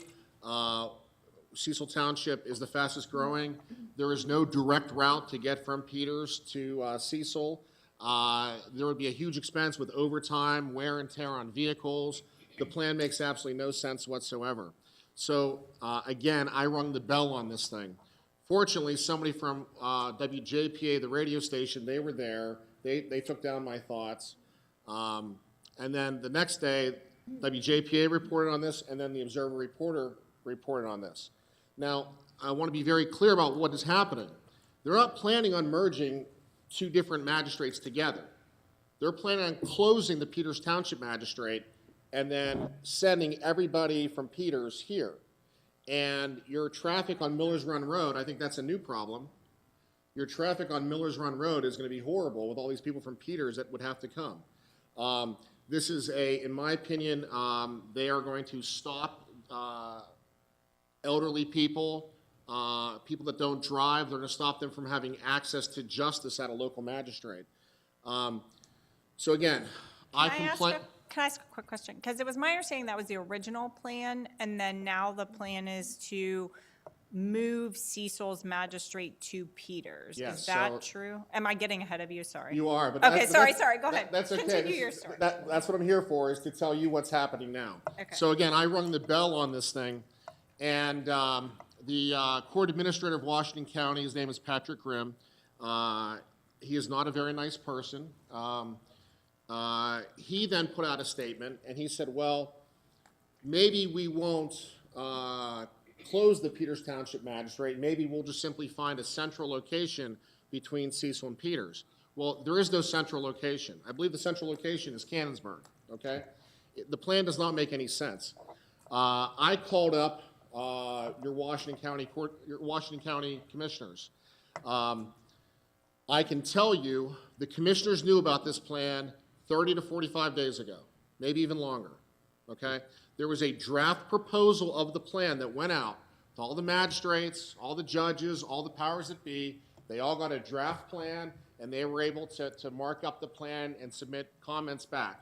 Cecil Township is the fastest growing. There is no direct route to get from Peters to Cecil. There would be a huge expense with overtime, wear and tear on vehicles. The plan makes absolutely no sense whatsoever. So again, I rung the bell on this thing. Fortunately, somebody from WJPA, the radio station, they were there. They took down my thoughts. And then the next day, WJPA reported on this, and then the Observer Reporter reported on this. Now, I want to be very clear about what is happening. They're not planning on merging two different magistrates together. They're planning on closing the Peters Township magistrate and then sending everybody from Peters here. And your traffic on Miller's Run Road, I think that's a new problem. Your traffic on Miller's Run Road is going to be horrible with all these people from Peters that would have to come. This is in my opinion, they are going to stop elderly people, people that don't drive. They're going to stop them from having access to justice at a local magistrate. So again, Can I ask a quick question? Because it was my understanding that was the original plan, and then now the plan is to move Cecil's magistrate to Peters. Yes, Is that so- true? Am I getting ahead of you? Sorry. You are, but Okay, that's, sorry, that's- go ahead. That's okay. Continue your story. That's what I'm here for, is to tell you what's happening now. Okay. So again, I rung the bell on this thing, and the court administrator of Washington County, his name is Patrick Grimm. He is not a very nice person. He then put out a statement, and he said, well, maybe we won't close the Peters Township magistrate. Maybe we'll just simply find a central location between Cecil and Peters. Well, there is no central location. I believe the central location is Cannonsburg, okay? The plan does not make any sense. I called up your Washington County commissioners. I can tell you the commissioners knew about this plan 30 to 45 days ago, maybe even longer, okay? There was a draft proposal of the plan that went out to all the magistrates, all the judges, all the powers that be. They all got a draft plan, and they were able to mark up the plan and submit comments back.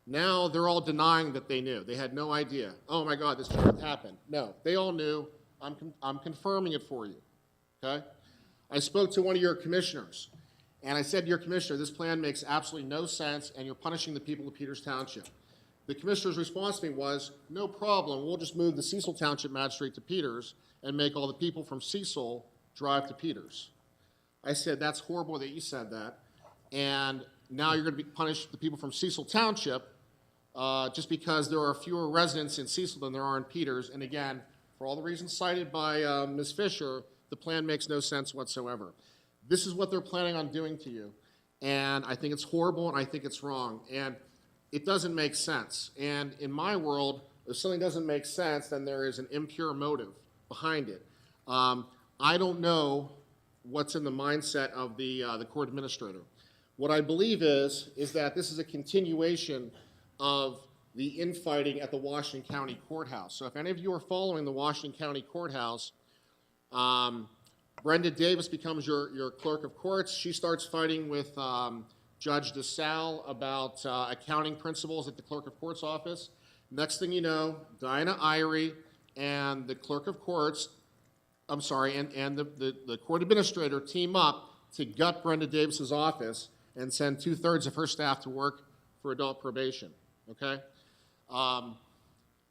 Now they're all denying that they knew. They had no idea. Oh my God, this can't happen. No, they all knew. I'm confirming it for you, okay? I spoke to one of your commissioners, and I said to your commissioner, this plan makes absolutely no sense, and you're punishing the people of Peters Township. The commissioner's response to me was, no problem, we'll just move the Cecil Township magistrate to Peters and make all the people from Cecil drive to Peters. I said, that's horrible that you said that, and now you're going to punish the people from Cecil Township just because there are fewer residents in Cecil than there are in Peters, and again, for all the reasons cited by Ms. Fisher, the plan makes no sense whatsoever. This is what they're planning on doing to you, and I think it's horrible, and I think it's wrong, and it doesn't make sense. And in my world, if something doesn't make sense, then there is an impure motive behind it. I don't know what's in the mindset of the court administrator. What I believe is that this is a continuation of the infighting at the Washington County Courthouse. So if any of you are following the Washington County Courthouse, Brenda Davis becomes your clerk of courts. She starts fighting with Judge DeSalle about accounting principles at the clerk of courts office. Next thing you know, Diana Irie and the clerk of courts, and the court administrator team up to gut Brenda Davis's office and send 2/3 of her staff to work for adult probation, okay?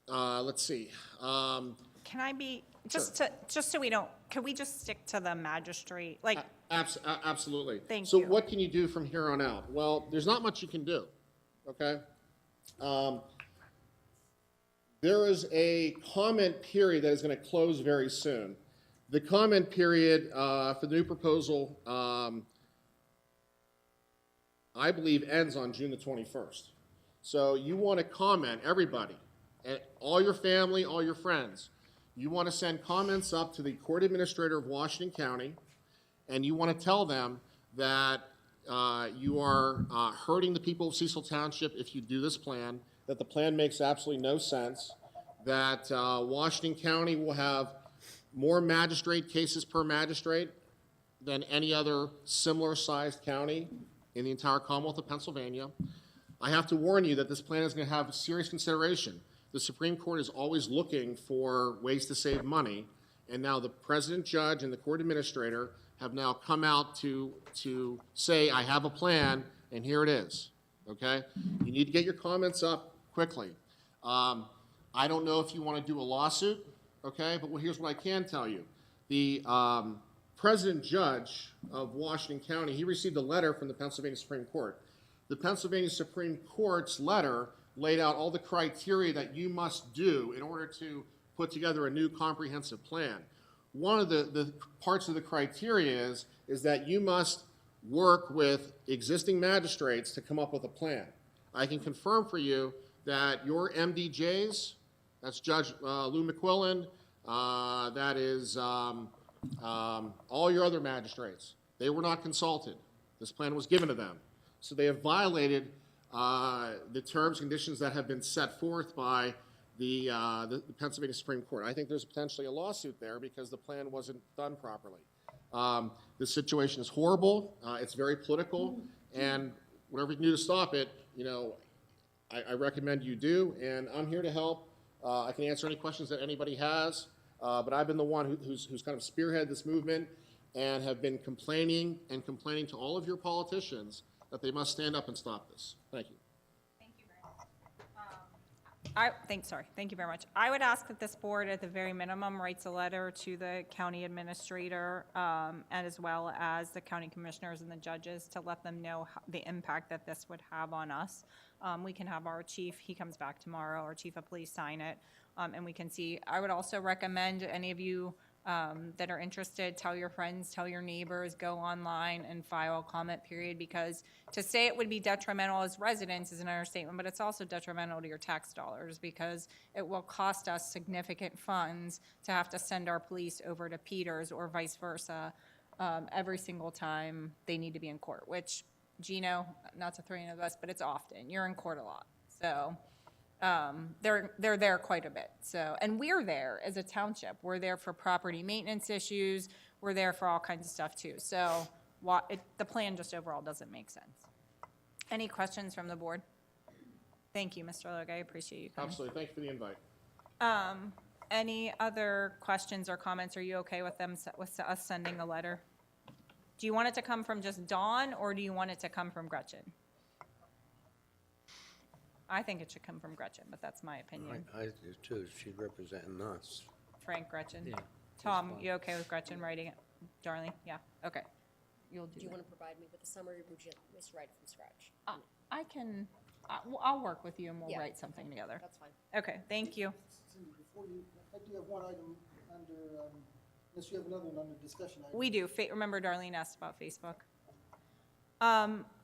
Let's see. Can I be, just so we don't, can we just stick to the magistrate? Like, Absolutely. Thank So you. what can you do from here on out? Well, there's not much you can do, okay? There is a comment period that is going to close very soon. The comment period for the new proposal, I believe, ends on June the 21st. So you want to comment, everybody, all your family, all your friends. You want to send comments up to the court administrator of Washington County, and you want to tell them that you are hurting the people of Cecil Township if you do this plan. that the plan makes absolutely no sense, that Washington County will have more magistrate cases per magistrate than any other similar-sized county in the entire Commonwealth of Pennsylvania. I have to warn you that this plan is going to have serious consideration. The Supreme Court is always looking for ways to save money, and now the president judge and the court administrator have now come out to say, I have a plan, and here it is, okay? You need to get your comments up quickly. I don't know if you want to do a lawsuit, okay, but here's what I can tell you. The president judge of Washington County, he received a letter from the Pennsylvania Supreme Court. The Pennsylvania Supreme Court's letter laid out all the criteria that you must do in order to put together a new comprehensive plan. One of the parts of the criteria is that you must work with existing magistrates to come up with a plan. I can confirm for you that your MDJs, that's Judge Lou McQuillan, that is all your other magistrates, they were not consulted. This plan was given to them. So they have violated the terms and conditions that have been set forth by the Pennsylvania Supreme Court. I think there's potentially a lawsuit there because the plan wasn't done properly. This situation is horrible. It's very political, and whatever you can do to stop it, you know, I recommend you do, and I'm here to help. I can answer any questions that anybody has, but I've been the one who's kind of spearheaded this movement and have been complaining to all of your politicians that they must stand up and stop this. Thank you. Thank you very much. Thank you very much. I would ask that this board, at the very minimum, writes a letter to the county administrator, and as well as the county commissioners and the judges to let them know the impact that this would have on us. We can have our chief, he comes back tomorrow, our chief of police sign it, and we can see. I would also recommend any of you that are interested, tell your friends, tell your neighbors, go online and file a comment period, because to say it would be detrimental as residents is an understatement, but it's also detrimental to your tax dollars because it will cost us significant funds to have to send our police over to Peters or vice versa every single time they need to be in court, which, Gino, not to throw you under the bus, but it's often. You're in court a lot. So they're there quite a bit. So, and we're there as a township. We're there for property maintenance issues. We're there for all kinds of stuff too. So the plan just overall doesn't make sense. Any questions from the board? Thank you, Mr. Logue. I appreciate you coming. Absolutely. Thank you for the invite. Any other questions or comments? Are you okay with us sending a letter? Do you want it to come from just Dawn, or do you want it to come from Gretchen? I think it should come from Gretchen, but that's my opinion. I do too. She's representing us. Frank, Gretchen? Yeah. Tom, you okay with Gretchen writing it? Darlene? Yeah, okay. You'll Do you want to provide me with a summary, or would you just write from scratch? I can, I'll work with you and we'll Yeah. write something together. That's fine. Okay, thank you. Cindy, before you, I do have one item under, unless you have another one under discussion item. We do. Remember Darlene asked about Facebook.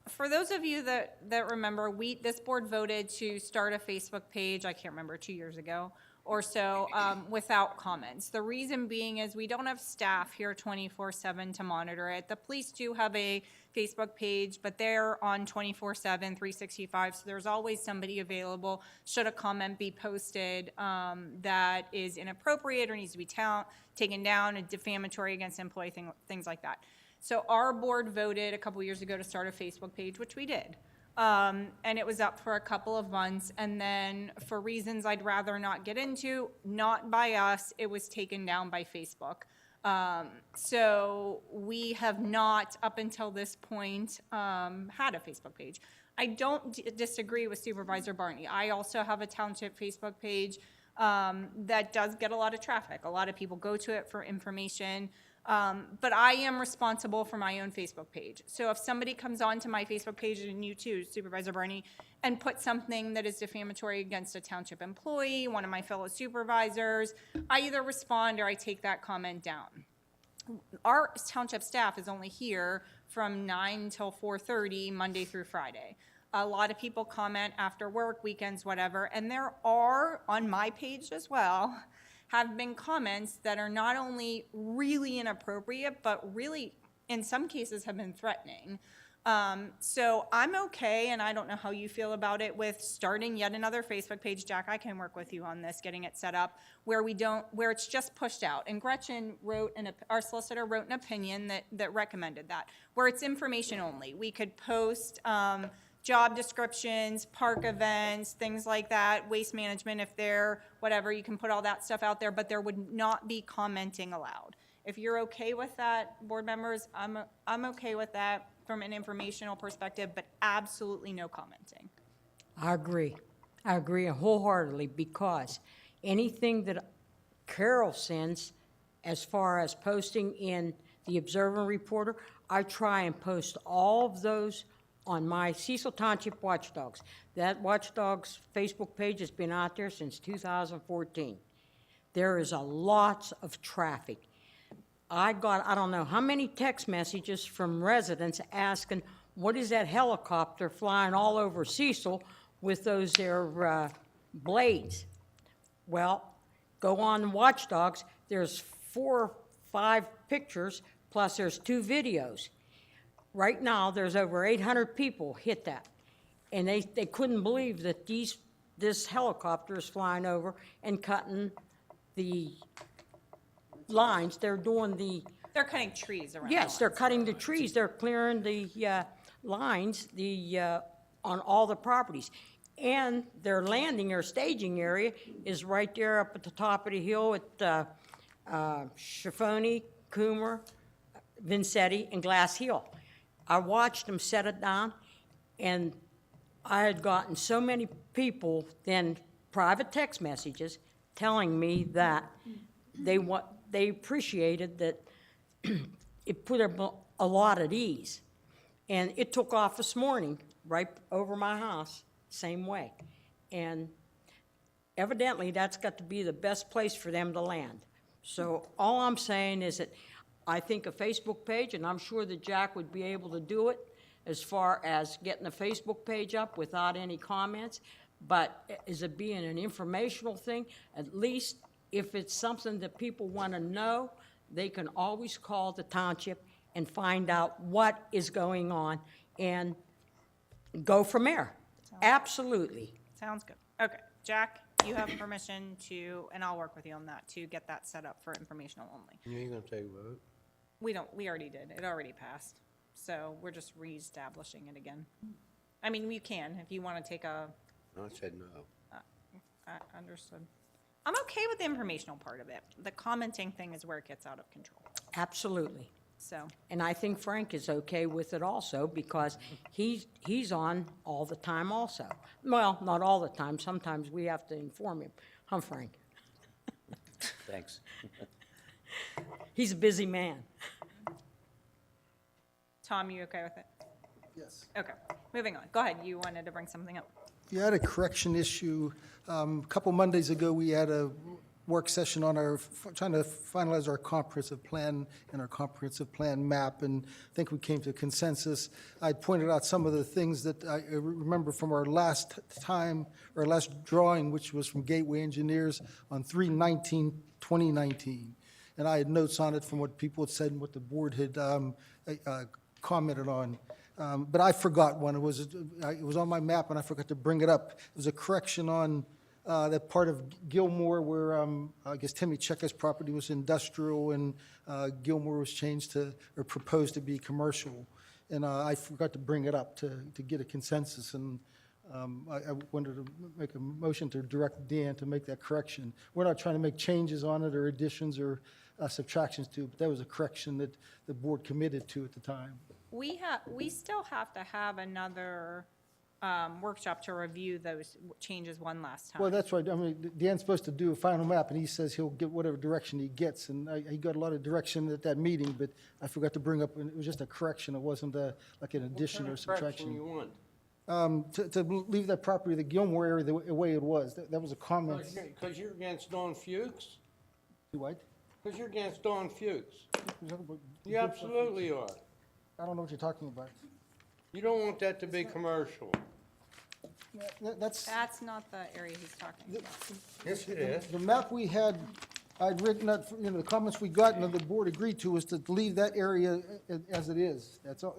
For those of you that remember, this board voted to start a Facebook page, I can't remember, 2 years ago or so, without comments. The reason being is we don't have staff here 24/7 to monitor it. The police do have a Facebook page, but they're on 24/7, 365, so there's always somebody available should a comment be posted that is inappropriate or needs to be taken down, and defamatory against employee, things like that. So our board voted a couple years ago to start a Facebook page, which we did. And it was up for a couple of months, and then for reasons I'd rather not get into, not by us, it was taken down by Facebook. So we have not, up until this point, had a Facebook page. I don't disagree with Supervisor Barney. I also have a township Facebook page that does get a lot of traffic. A lot of people go to it for information. But I am responsible for my own Facebook page. So if somebody comes onto my Facebook page, and you too, Supervisor Barney, and put something that is defamatory against a township employee, one of my fellow supervisors, I either respond or I take that comment down. Our township staff is only here from 9 till 4:30, Monday through Friday. A lot of people comment after work, weekends, whatever, and there are, on my page as well, have been comments that are not only really inappropriate, but really, in some cases, have been threatening. So I'm okay, and I don't know how you feel about it, with starting yet another Facebook page. Jack, I can work with you on this, getting it set up, where it's just pushed out. And Gretchen our solicitor wrote an opinion that recommended that, where it's information only. We could post, job descriptions, park events, things like that, waste management, if they're, whatever, you can put all that stuff out there, but there would not be commenting allowed. If you're okay with that, board members, I'm okay with that from an informational perspective, but absolutely no commenting. I agree. I agree wholeheartedly, because anything that Carol sends as far as posting in the Observer Reporter, I try and post all of those on my Cecil Township Watchdogs. That Watchdogs Facebook page has been out there since 2014. There is a lots of traffic. I got, I don't know how many text messages from residents asking, what is that helicopter flying all over Cecil with those there blades? Well, go on Watchdogs, there's 4 or 5 pictures, plus there's 2 videos. Right now, there's over 800 people hit that. And they couldn't believe that this helicopter is flying over and cutting the lines. They're They're cutting trees around. yes, they're cutting the trees. They're clearing the lines on all the properties. And their landing or staging area is right there up at the top of the hill at Schifoni, Coomer, Vincetti, and Glass Hill. I watched them set it down, and I had gotten so many people, then private text messages, telling me that they appreciated that it put them a lot at ease. And it took off this morning, right over my house, same way. And evidently, that's got to be the best place for them to land. So all I'm saying is that I think a Facebook page, and I'm sure that Jack would be able to do it as far as getting a Facebook page up without any comments, but is it being an informational thing? At least if it's something that people want to know, they can always call the township and find out what is going on and go from there. Absolutely. Sounds good. Okay, Jack, you have permission to, and I'll work with you on that, to get that set up for informational only. You ain't gonna take a vote? We already did. It already passed. So we're just reestablishing it again. I mean, you can, if you want to take a, I said no. understood. I'm okay with the informational part of it. The commenting thing is where it gets out of control. Absolutely. So, And I think Frank is okay with it also, because he's on all the time also. Well, not all the time. Sometimes we have to inform him. Huh, Frank? Thanks. He's a busy man. Tom, you okay with it? Yes. Okay, moving on. Go ahead. You wanted to bring something up. You had a correction issue. A couple Mondays ago, we had a work session on trying to finalize our comprehensive plan and our comprehensive plan map, and I think we came to a consensus. I pointed out some of the things that I remember from our last drawing, which was from Gateway Engineers on 3/19/2019. And I had notes on it from what people had said and what the board had commented on. But I forgot one. It was on my map, and I forgot to bring it up. It was a correction on that part of Gilmore where I guess Timmy Checker's property was industrial, and Gilmore was changed to, or proposed to be commercial. And I forgot to bring it up to get a consensus, and I wanted to make a motion to direct Dan to make that correction. We're not trying to make changes on it or additions or subtractions to it, but that was a correction that the board committed to at the time. We still have to have another workshop to review those changes one last time. Well, that's right. I mean, Dan's supposed to do a final map, and he says he'll get whatever direction he gets, and he got a lot of direction at that meeting, but I forgot to bring up, and it was just a correction. It wasn't like an addition or subtraction. What kind of correction you want? To leave that property, the Gilmore area, the way it was. That was a comment. Because you're against Don Fuchs? What? Because you're against Don Fuchs. You absolutely are. I don't know what you're talking about. You don't want that to be commercial. That's That's not the area he's talking about. Yes, it is. the map we had I'd written that, you know, the comments we got and the board agreed to was to leave that area as it is. That's all,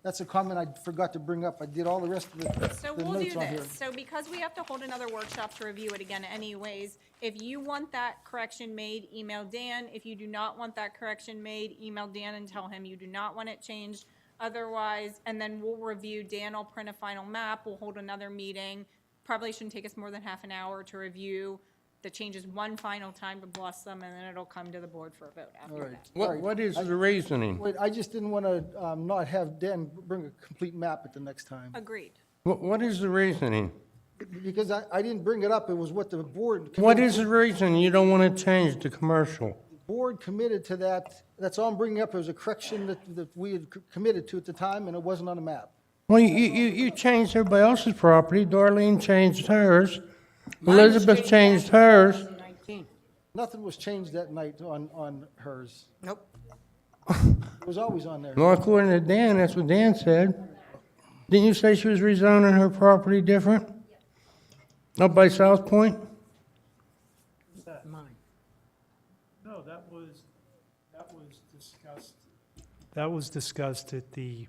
that's a comment I forgot to bring up. I did all the rest of So the we'll do notes on here. this. So because we have to hold another workshop to review it again anyways, if you want that correction made, email Dan. If you do not want that correction made, email Dan and tell him you do not want it changed. Otherwise, and then we'll review, Dan will print a final map, we'll hold another meeting. Probably shouldn't take us more than half an hour to review the changes one final time to bless them, and then it'll come to the board for a vote after All right. that. All right. What is the reasoning? Wait, I just didn't want to not have Dan bring a complete map at the next time. Agreed. What is the reasoning? Because I didn't bring it up, it was what the board. What is the reason you don't want to change the commercial? Board committed to that. That's all I'm bringing up. It was a correction that we had committed to at the time, and it wasn't on the map. Well, you changed everybody else's property. Darlene changed hers. Mine was Elizabeth changed hers. 2019. Nothing was changed that night on hers. Nope. It was always on there. Well, according to Dan, that's what Dan said. Didn't you say she was rezoning her property different? Up by South Point? Mine. No, that was discussed. That was discussed at the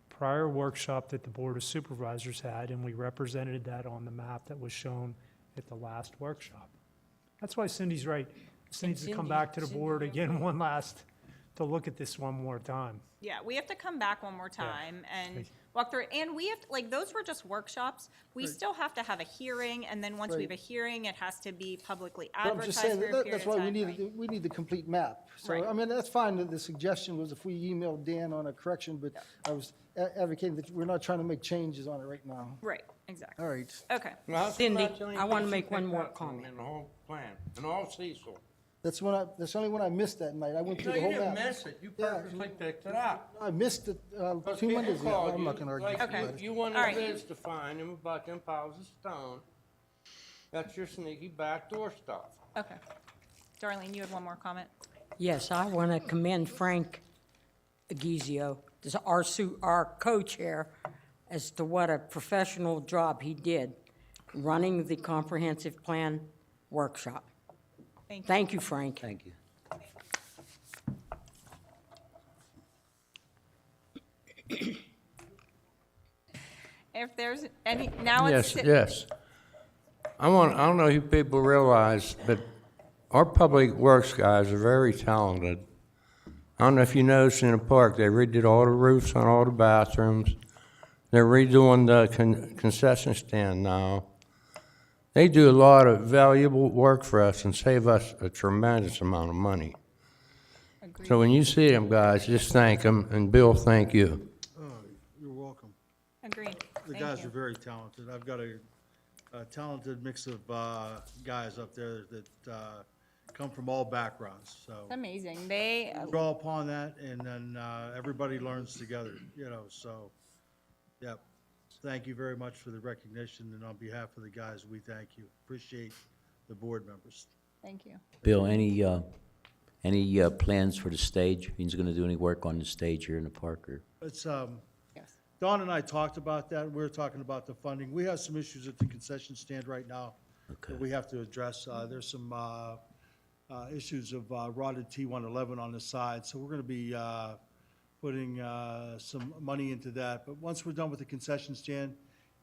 prior workshop that the Board of Supervisors had, and we represented that on the map that was shown at the last workshop. That's why Cindy's right. This needs to come back to the board again to look at this one more time. Yeah, we have to come back one more time and walk through, and we have, like, those were just workshops. We still have to have a hearing, and then once we have a hearing, it has to be publicly But I'm just advertised saying, for a period that's of why time. we need the complete map. So, Right. I mean, that's fine, that the suggestion was if we emailed Dan on a correction, but I was advocating that we're not trying to make changes on it right now. Right, exactly. All right. Okay. Cindy, I want to make one more comment. In the whole plan, in all Cecil. That's the only one I missed that night. I went through No, the you whole didn't map. miss it. You Yeah. purposely picked it up. I missed it 'Cause 2 people Mondays ago. called I'm you, not gonna argue. like, Okay. You wanted All right. Liz to find them about them piles of stone. That's your sneaky backdoor stuff. Okay. Darlene, you had one more comment? Yes, I want to commend Frank Aguizio, our co-chair, as to what a professional job he did running the comprehensive plan workshop. Thank you. Thank you, Frank. Thank you. If there's any, now it's. Yes. I don't know if people realize, but our public works guys are very talented. I don't know if you noticed in the park, they redid all the roofs on all the bathrooms. They're redoing the concession stand now. They do a lot of valuable work for us and save us a tremendous amount of money. So when you see them guys, just thank them, and Bill, thank you. Oh, you're welcome. Agreed. The Thank guys you. are very talented. I've got a talented mix of guys up there that come from all backgrounds, so. It's amazing. They, Draw upon that, and then everybody learns together, so, yep. Thank you very much for the recognition, and on behalf of the guys, we thank you. Appreciate the board members. thank you. Bill, any plans for the stage? He's going to do any work on the stage here in the park, or? It's, Yes. Don and I talked about that. We were talking about the funding. We have some issues at the concession stand right now that we have to address. There's some issues of rotted T111 on the side, so we're going to be putting some money into that. But once we're done with the concession stand,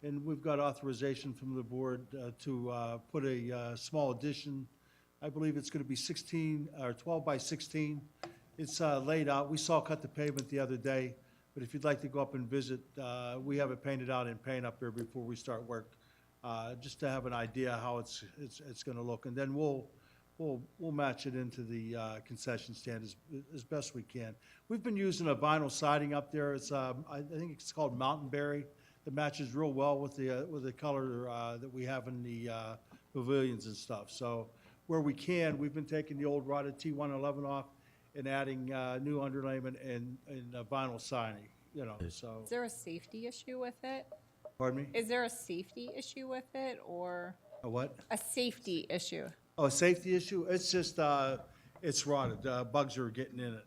and we've got authorization from the board to put a small addition, I believe it's going to be 16 or 12 by 16. It's laid out. We saw cut the pavement the other day, but if you'd like to go up and visit, we have it painted out in paint up there before we start work, just to have an idea how it's going to look. And then we'll match it into the concession stand as best we can. We've been using a vinyl siding up there. It's I think it's called Mountain Berry. That matches real well with the color that we have in the pavilions and stuff. So where we can, we've been taking the old rotted T111 off and adding new underlayment and vinyl siding. So. Is there a safety issue with it? Pardon me? Is there a safety issue with it, or A what? a safety issue? Oh, a safety issue? It's just it's rotted. Bugs are getting in it.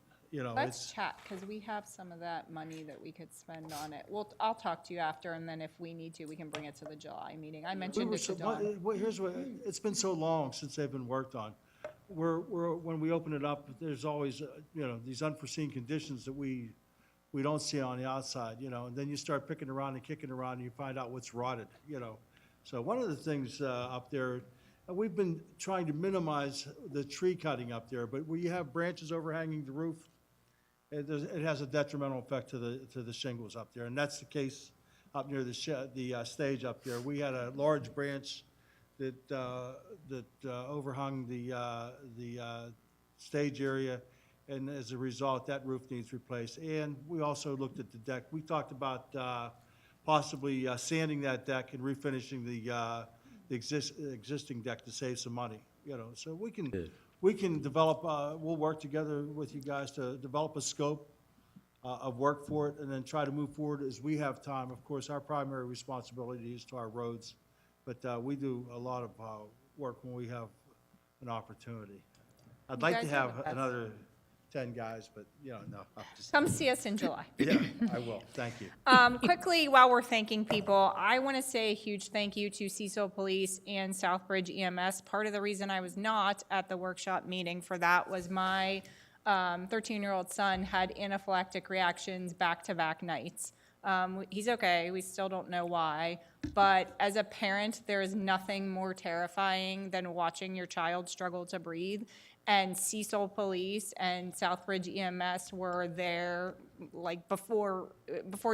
Let's chat, because we have some of that money that we could spend on it. I'll talk to you after, and then if we need to, we can bring it to the July meeting. I mentioned it to Dawn. Here's what, it's been so long since they've been worked on. when we open it up, there's always, these unforeseen conditions that we don't see on the outside, and then you start picking around and kicking around and you find out what's rotted, So one of the things up there, we've been trying to minimize the tree cutting up there, but where you have branches overhanging the roof, it has a detrimental effect to the shingles up there, and that's the case up near the stage up there. We had a large branch that overhung the stage area, and as a result, that roof needs replaced. And we also looked at the deck. We talked about possibly sanding that deck and refinishing the existing deck to save some money. So we can develop. We'll work together with you guys to develop a scope of work for it, and then try to move forward as we have time. Of course, our primary responsibility is to our roads, but we do a lot of work when we have an opportunity. I'd like to guys are have the best. another 10 guys, but, no. I'm just- Come see us in July. Yeah, I will. Thank you. Quickly, while we're thanking people, I want to say a huge thank you to Cecil Police and Southbridge EMS. Part of the reason I was not at the workshop meeting for that was my 13-year-old son had anaphylactic reactions back-to-back nights. He's okay, we still don't know why, but as a parent, there is nothing more terrifying than watching your child struggle to breathe. And Cecil Police and Southbridge EMS were there like before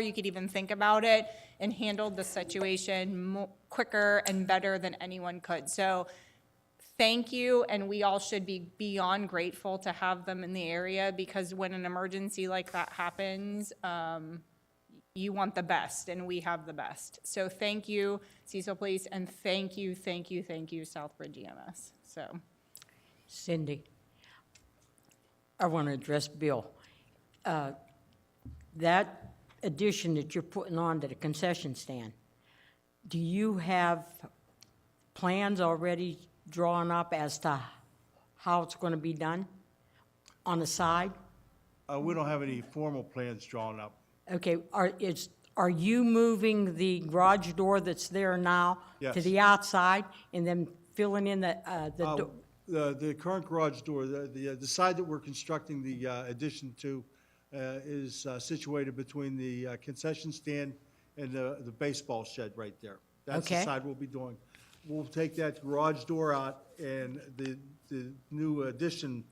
you could even think about it, and handled the situation quicker and better than anyone could. So thank you, and we all should be beyond grateful to have them in the area, because when an emergency like that happens, you want the best, and we have the best. So thank you, Cecil Police, and thank you, Southbridge EMS. So. Cindy, I want to address Bill. That addition that you're putting on to the concession stand, do you have plans already drawn up as to how it's going to be done on the side? We don't have any formal plans drawn up. Okay, are you moving the garage door that's there now to Yes. the outside and then filling in the door? The current garage door, the side that we're constructing the addition to is situated between the concession stand and the baseball shed right there. That's the Okay. side we'll be doing. We'll take that garage door out, and the new addition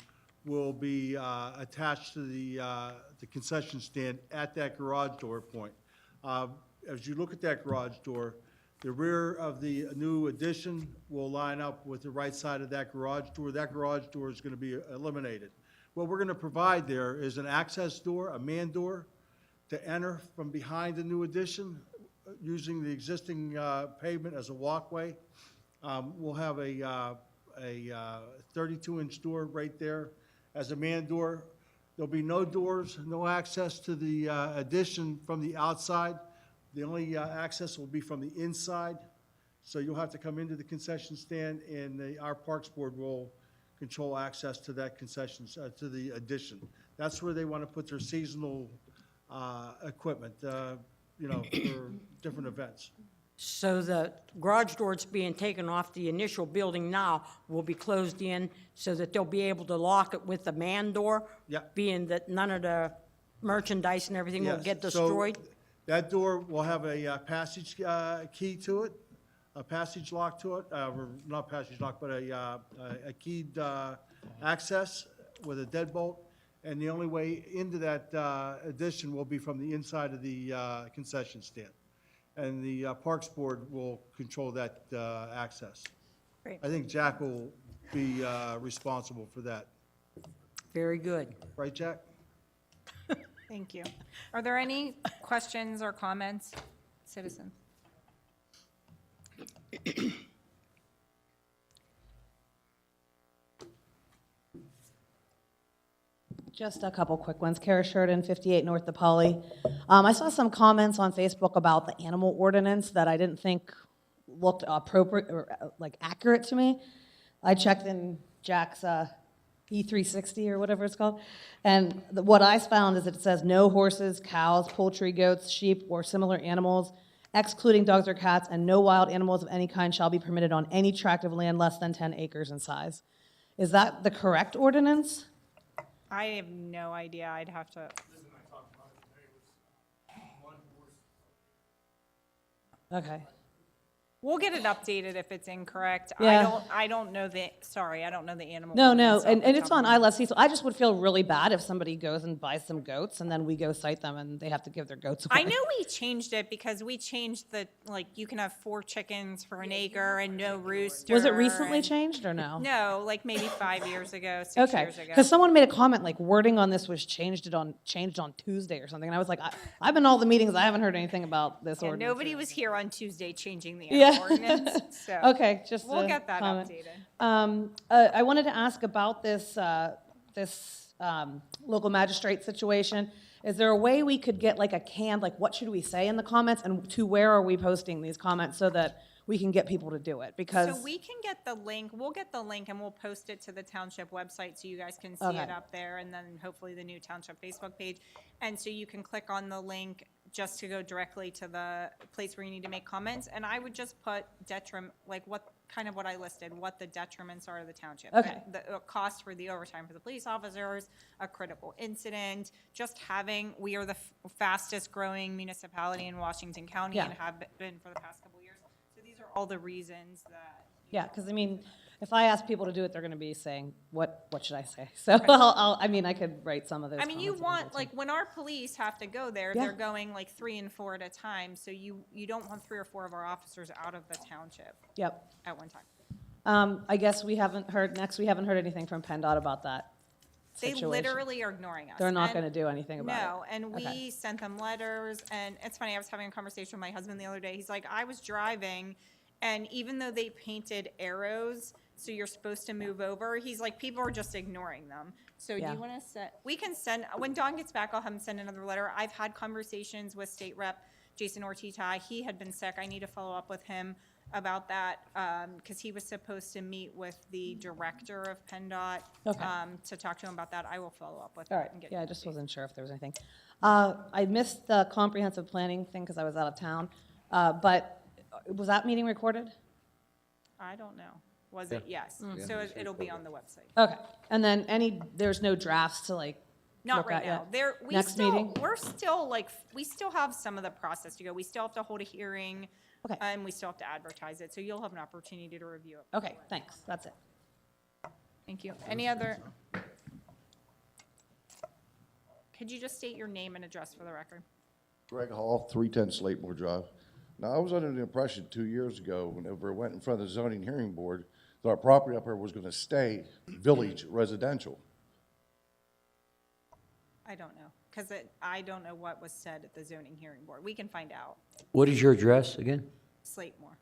will be attached to the concession stand at that garage door point. As you look at that garage door, the rear of the new addition will line up with the right side of that garage door. That garage door is going to be eliminated. What we're going to provide there is an access door, a man door, to enter from behind the new addition, using the existing pavement as a walkway. We'll have a 32-inch door right there as a man door. There'll be no doors, no access to the addition from the outside. The only access will be from the inside. So you'll have to come into the concession stand, and our Parks Board will control access to that concession, to the addition. That's where they want to put their seasonal equipment, for different events. So the garage door that's being taken off the initial building now will be closed in so that they'll be able to lock it with the man door? Yep. Being that none of the merchandise and everything will Yes. get So destroyed? that door will have a passage key to it, a passage lock to it, or not passage lock, but a keyed access with a deadbolt. And the only way into that addition will be from the inside of the concession stand. And the Parks Board will control that access. Great. I think Jack will be responsible for that. Very good. Right, Jack? Thank you. Are there any questions or comments, citizens? Just a couple quick ones. Kara Sheridan, 58 North DePauli. I saw some comments on Facebook about the animal ordinance that I didn't think looked appropriate or accurate to me. I checked in Jack's E360 or whatever it's called, and what I found is it says no horses, cows, poultry, goats, sheep, or similar animals, excluding dogs or cats, and no wild animals of any kind shall be permitted on any tract of land less than 10 acres in size. Is that the correct ordinance? I have no idea. I'd have to. Okay. We'll get it updated if it's incorrect. Yeah. I don't know I don't know the animal. No, ordinance off and the it's top on of my I Love Cecil. I just would feel really bad if somebody goes and buys some goats and then we go cite them and they have to give their goats away. I know we changed it because we changed you can have 4 chickens for an acre and no rooster. Was it recently and- changed or no? No, like maybe 5 years ago, 6 Okay, years ago. because someone made a comment like wording on this was changed on Tuesday or something, and I was like, I've been to all the meetings, I haven't heard anything about this Yeah, ordinance. nobody was here on Tuesday changing the Yeah. animal ordinance, so. Okay, just We'll a get that comment. updated. I wanted to ask about this local magistrate situation. Is there a way we could get like a canned, like what should we say in the comments, and to where are we posting these comments so that we can get people to do it? Because So we can get the link, we'll get the link and we'll post it to the township website so you guys can see Okay. it up there, and then hopefully the new township Facebook page. And so you can click on the link just to go directly to the place where you need to make comments. And I would just put like what I listed, what the detriments are to the township. Okay. The cost for the overtime for the police officers, a critical incident, just we are the fastest growing municipality in Washington County Yeah. and have been for the past couple of years. So these are all the reasons that. yeah, because I mean, if I ask people to do it, they're going to be saying, what should I say? So I could write some of those. I mean, you comments if want, need to. like, when our police have to go there, Yeah. they're going like 3 and 4 at a time, so you don't want 3 or 4 of our officers out of the township Yep. at one time. I guess we haven't heard anything from PennDOT about that They situation. literally are ignoring us. They're not And- going to do anything about it. No, and we Okay. sent them letters, and it's funny, I was having a conversation with my husband the other day. He's like, I was driving, and even though they painted arrows, so you're supposed to move over, he's like, people are just ignoring them. So do Yeah. you want to when Dawn gets back, I'll have him send another letter. I've had conversations with State Rep Jason Ortita. He had been sick. I need to follow up with him about that, because he was supposed to meet with the director of PennDOT Okay. to talk to him about that. I will follow up with All that right, and get yeah, I you just an update. wasn't sure if there was anything. I missed the comprehensive planning thing because I was out of town, but was that meeting recorded? I don't know. Was it? Yes. So it'll be on the website. Okay, and then there's no drafts to like Not look right at now. yet? Next meeting? We still have some of the process to go. We still have to hold a hearing. Okay. And we still have to advertise it, so you'll have an opportunity to review it. Okay, thanks, that's it. Thank you. Any other? Could you just state your name and address for the record? Greg Hall, 310 Slatemore Drive. Now, I was under the impression 2 years ago, whenever it went in front of the zoning hearing board, that our property up here was going to stay village residential. I don't know, because I don't know what was said at the zoning hearing board. We can find out. What is your address again? Slatemore.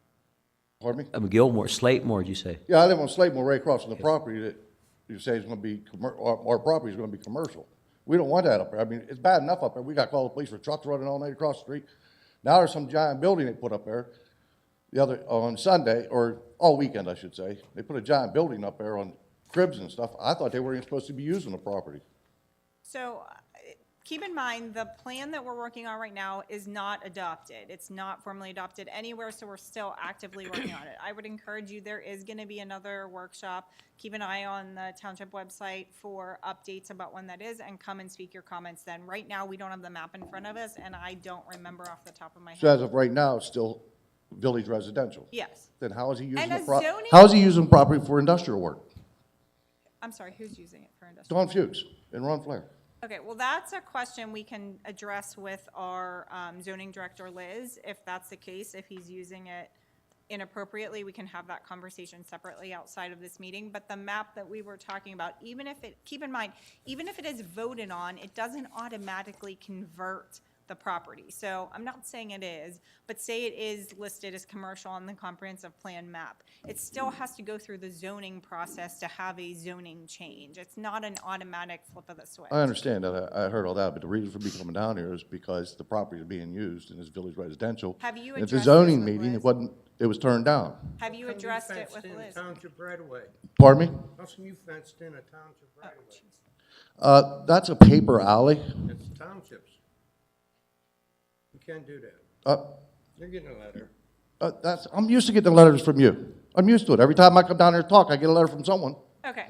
Pardon me? Gilmore, Slatemore, did you say? Yeah, I live on Slatemore, right across from the property that you say is going to be, our property is going to be commercial. We don't want that up there. I mean, it's bad enough up there. We got to call the police for trucks running all night across the street. Now there's some giant building they put up there on Sunday, or all weekend, I should say. They put a giant building up there on cribs and stuff. I thought they weren't even supposed to be using the property. So keep in mind, the plan that we're working on right now is not adopted. It's not formally adopted anywhere, so we're still actively working on it. I would encourage you, there is going to be another workshop. Keep an eye on the township website for updates about when that is, and come and speak your comments then. Right now, we don't have the map in front of us, and I don't remember off the top of my So head. as of right now, it's still village residential. Yes. Then how is he using And the a property? zoning- How is he using property for industrial work? I'm sorry, who's using it for industrial? Don Fuchs and Ron Flair. Okay, well, that's a question we can address with our zoning director, Liz. If that's the case, if he's using it inappropriately, we can have that conversation separately outside of this meeting. But the map that we were talking about, keep in mind, even if it is voted on, it doesn't automatically convert the property. So I'm not saying it is, but say it is listed as commercial on the comprehensive plan map. It still has to go through the zoning process to have a zoning change. It's not an automatic flip of the switch. I understand that. I heard all that, but the reason for me coming down here is because the property is being used and it's village residential. Have you And at addressed the this zoning with meeting, Liz? it was turned down. Have you addressed it with Liz? Township right away. Pardon me? How come you fenced in a township right away? That's a paper alley. It's townships. You can't do that. You're getting a letter. I'm used to getting letters from you. I'm used to it. Every time I come down here to talk, I get a letter from someone. Okay.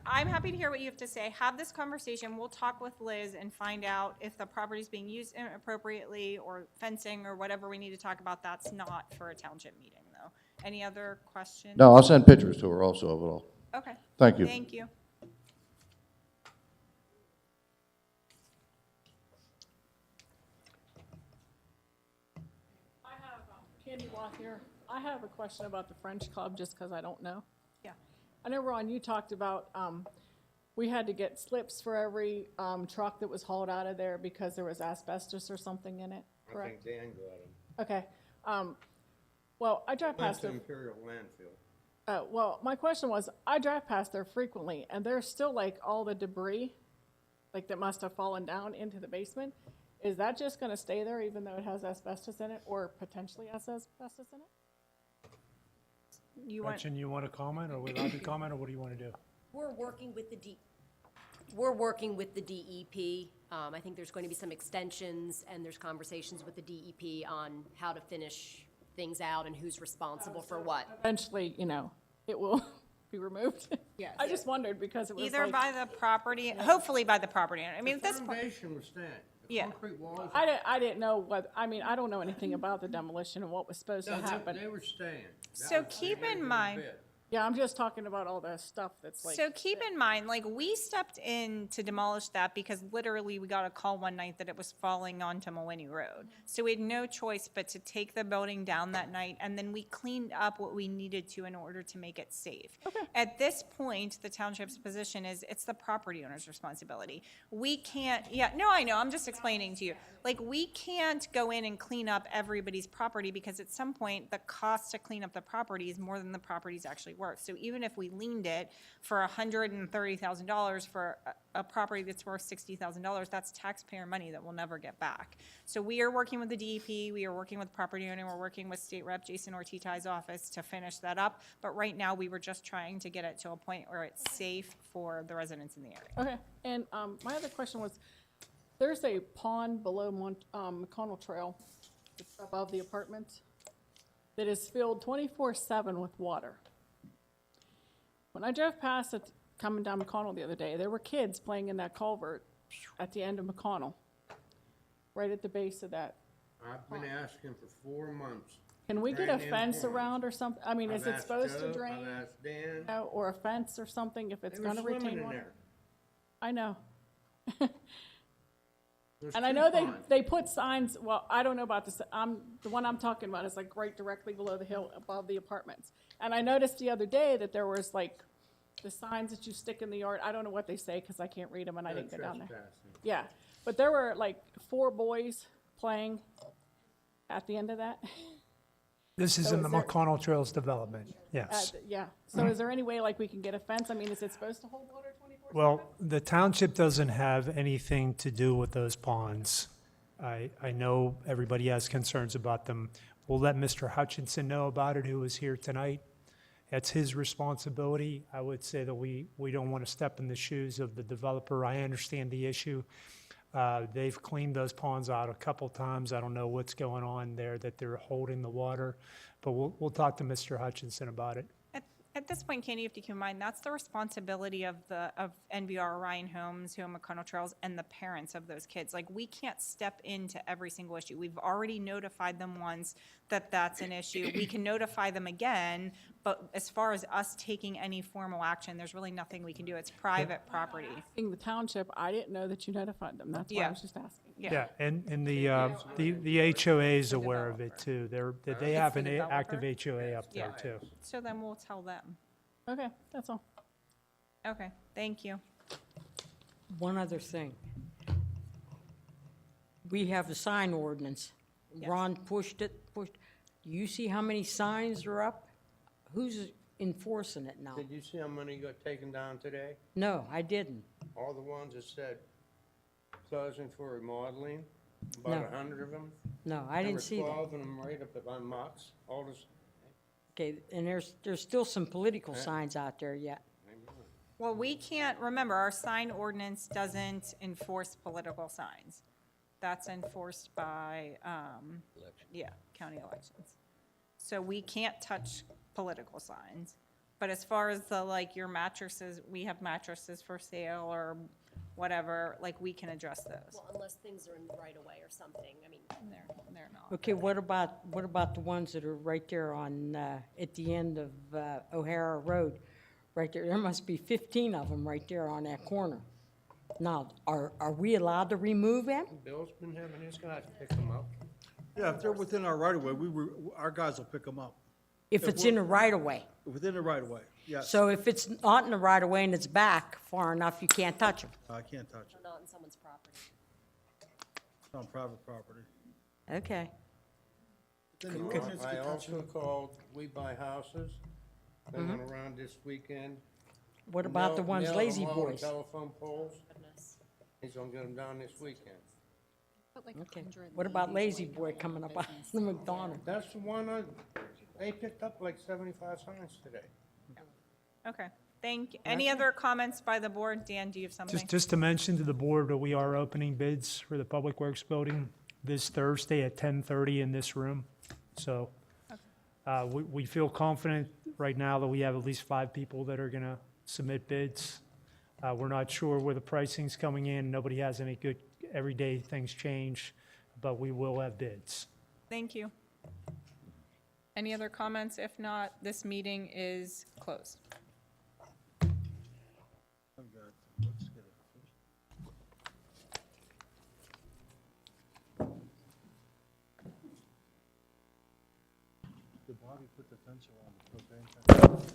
I'm happy to hear what you have to say. Have this conversation. We'll talk with Liz and find out if the property's being used inappropriately or fencing or whatever we need to talk about. That's not for a township meeting, though. Any other questions? No, I'll send pictures to her also of it all. Okay. Thank you. Thank you. I have, Candy Watt here. I have a question about the French Club, just because I don't know. Yeah. I know, Ron, you talked about, we had to get slips for every, truck that was hauled out of there because there was asbestos or something in it, correct? Dan got them. Okay. Well, I drive That's past the there. Imperial landfill. Well, my question was, I drive past there frequently, and there's still like all the debris, like that must have fallen down into the basement. Is that just gonna stay there even though it has asbestos in it, or potentially has asbestos in it? You want, Gretchen, you want to comment, or would I comment, or what do you want to do? We're working with the DEP. I think there's going to be some extensions, and there's conversations with the DEP on how to finish things out and who's responsible for what. Eventually, it will be removed. Yes. I just wondered because it was either like, by the property, hopefully by the property owner. I mean, at this point, Foundation was stand. The Yeah. concrete walls. I didn't know what, I mean, I don't know anything about the demolition and what was supposed to happen. They were staying. So keep in mind, Yeah, I'm just talking about all the stuff that's like. so keep in mind, like, we stepped in to demolish that because literally we got a call one night that it was falling onto Mawiney Road. So we had no choice but to take the building down that night, and then we cleaned up what we needed to in order to make it safe. At this point, the township's position is it's the property owner's responsibility. We can't, I know, I'm just explaining to you. Like, we can't go in and clean up everybody's property because at some point, the cost to clean up the property is more than the property's actually worth. So even if we leaned it for $130,000 for a property that's worth $60,000, that's taxpayer money that we'll never get back. So we are working with the DEP, we are working with the property owner, we're working with State Rep Jason Ortiz's office to finish that up. But right now, we were just trying to get it to a point where it's safe for the residents in the area. Okay, and my other question was, there's a pond below McConnell Trail, it's above the apartments, that is filled 24/7 with water. When I drove past it, coming down McConnell the other day, there were kids playing in that culvert at the end of McConnell, right at the base of that. I've been asking for 4 months. Can we get a Drain in fence ponds. around or something? I mean, is I've it asked supposed to Joe, drain? I've asked Dan. Or a fence or something if it's They were gonna swimming retain in water? there. I know. There's And I two know ponds. they put signs, well, I don't know about this, the one I'm talking about is like right directly below the hill above the apartments. And I noticed the other day that there was like the signs that you stick in the yard, I don't know what they say because I can't read them and I didn't go down there. Trespassing. Yeah, but there were like 4 boys playing at the end of that. This is So in the is there- McConnell Trails development, yes. Yeah, so is there any way like we can get a fence? I mean, is it supposed to hold water 24/7? Well, the township doesn't have anything to do with those ponds. I know everybody has concerns about them. We'll let Mr. Hutchinson know about it, who was here tonight. That's his responsibility. I would say that we don't want to step in the shoes of the developer. I understand the issue. They've cleaned those ponds out a couple times. I don't know what's going on there, that they're holding the water, but we'll talk to Mr. Hutchinson about it. At this point, Candy, you have to keep in mind, that's the responsibility of NBR Orion Homes, Home McConnell Trails, and the parents of those kids. Like, we can't step into every single issue. We've already notified them once that that's an issue. We can notify them again, but as far as us taking any formal action, there's really nothing we can do. It's private property. In the township, I didn't know that you notified them. That's why I Yeah. was just asking. Yeah, and the HOA is aware of it too. They have an active HOA up there Yeah. too. So then we'll tell them. Okay, that's all. Okay, thank you. One other thing. We have a sign ordinance. Ron pushed it. Do you see how many signs are up? Who's enforcing it now? Did you see how many got taken down today? No, I didn't. All the ones that said closing for remodeling, No. about 100 of them. No, I didn't see There were that. 12 of them right up at my Mox, all this. Okay, and there's still some political signs out there yet. Well, we can't, remember, our sign ordinance doesn't enforce political signs. That's enforced by, county elections. So we can't touch political signs. But as far as the, like, your mattresses, we have mattresses for sale or whatever, like, we can address those. Well, unless things are in the right of way or something, I mean, They're not. Okay, what about the ones that are right there on, at the end of O'Hara Road? Right there, there must be 15 of them right there on that corner. Now, are we allowed to remove them? Bill's been having his guys pick them up. Yeah, if they're within our right of way, our guys will pick them up. If it's in the right of way? Within the right of way, yes. So if it's not in the right of way and it's back far enough, you can't touch them? I can't touch it. not in someone's property. It's on private property. Okay. I also called We Buy Houses. They went around this weekend. What about the ones Nailed Lazy them all to Boys? telephone poles. Goodness. He's gonna get them down this weekend. Okay. What about Lazy Boy coming up on the McDonald? That's the one they picked up like 75 signs today. Okay, thank you. Any other comments by the board? Dan, do you have something? Just to mention to the board that we are opening bids for the Public Works Building this Thursday at 10:30 in this room. So we feel confident right now that we have at least 5 people that are going to submit bids. We're not sure where the pricing's coming in. Nobody has any good, every day things change, but we will have bids. Thank you. Any other comments? If not, this meeting is closed. Let's get it. Did Bobby put the fence around the propane tank?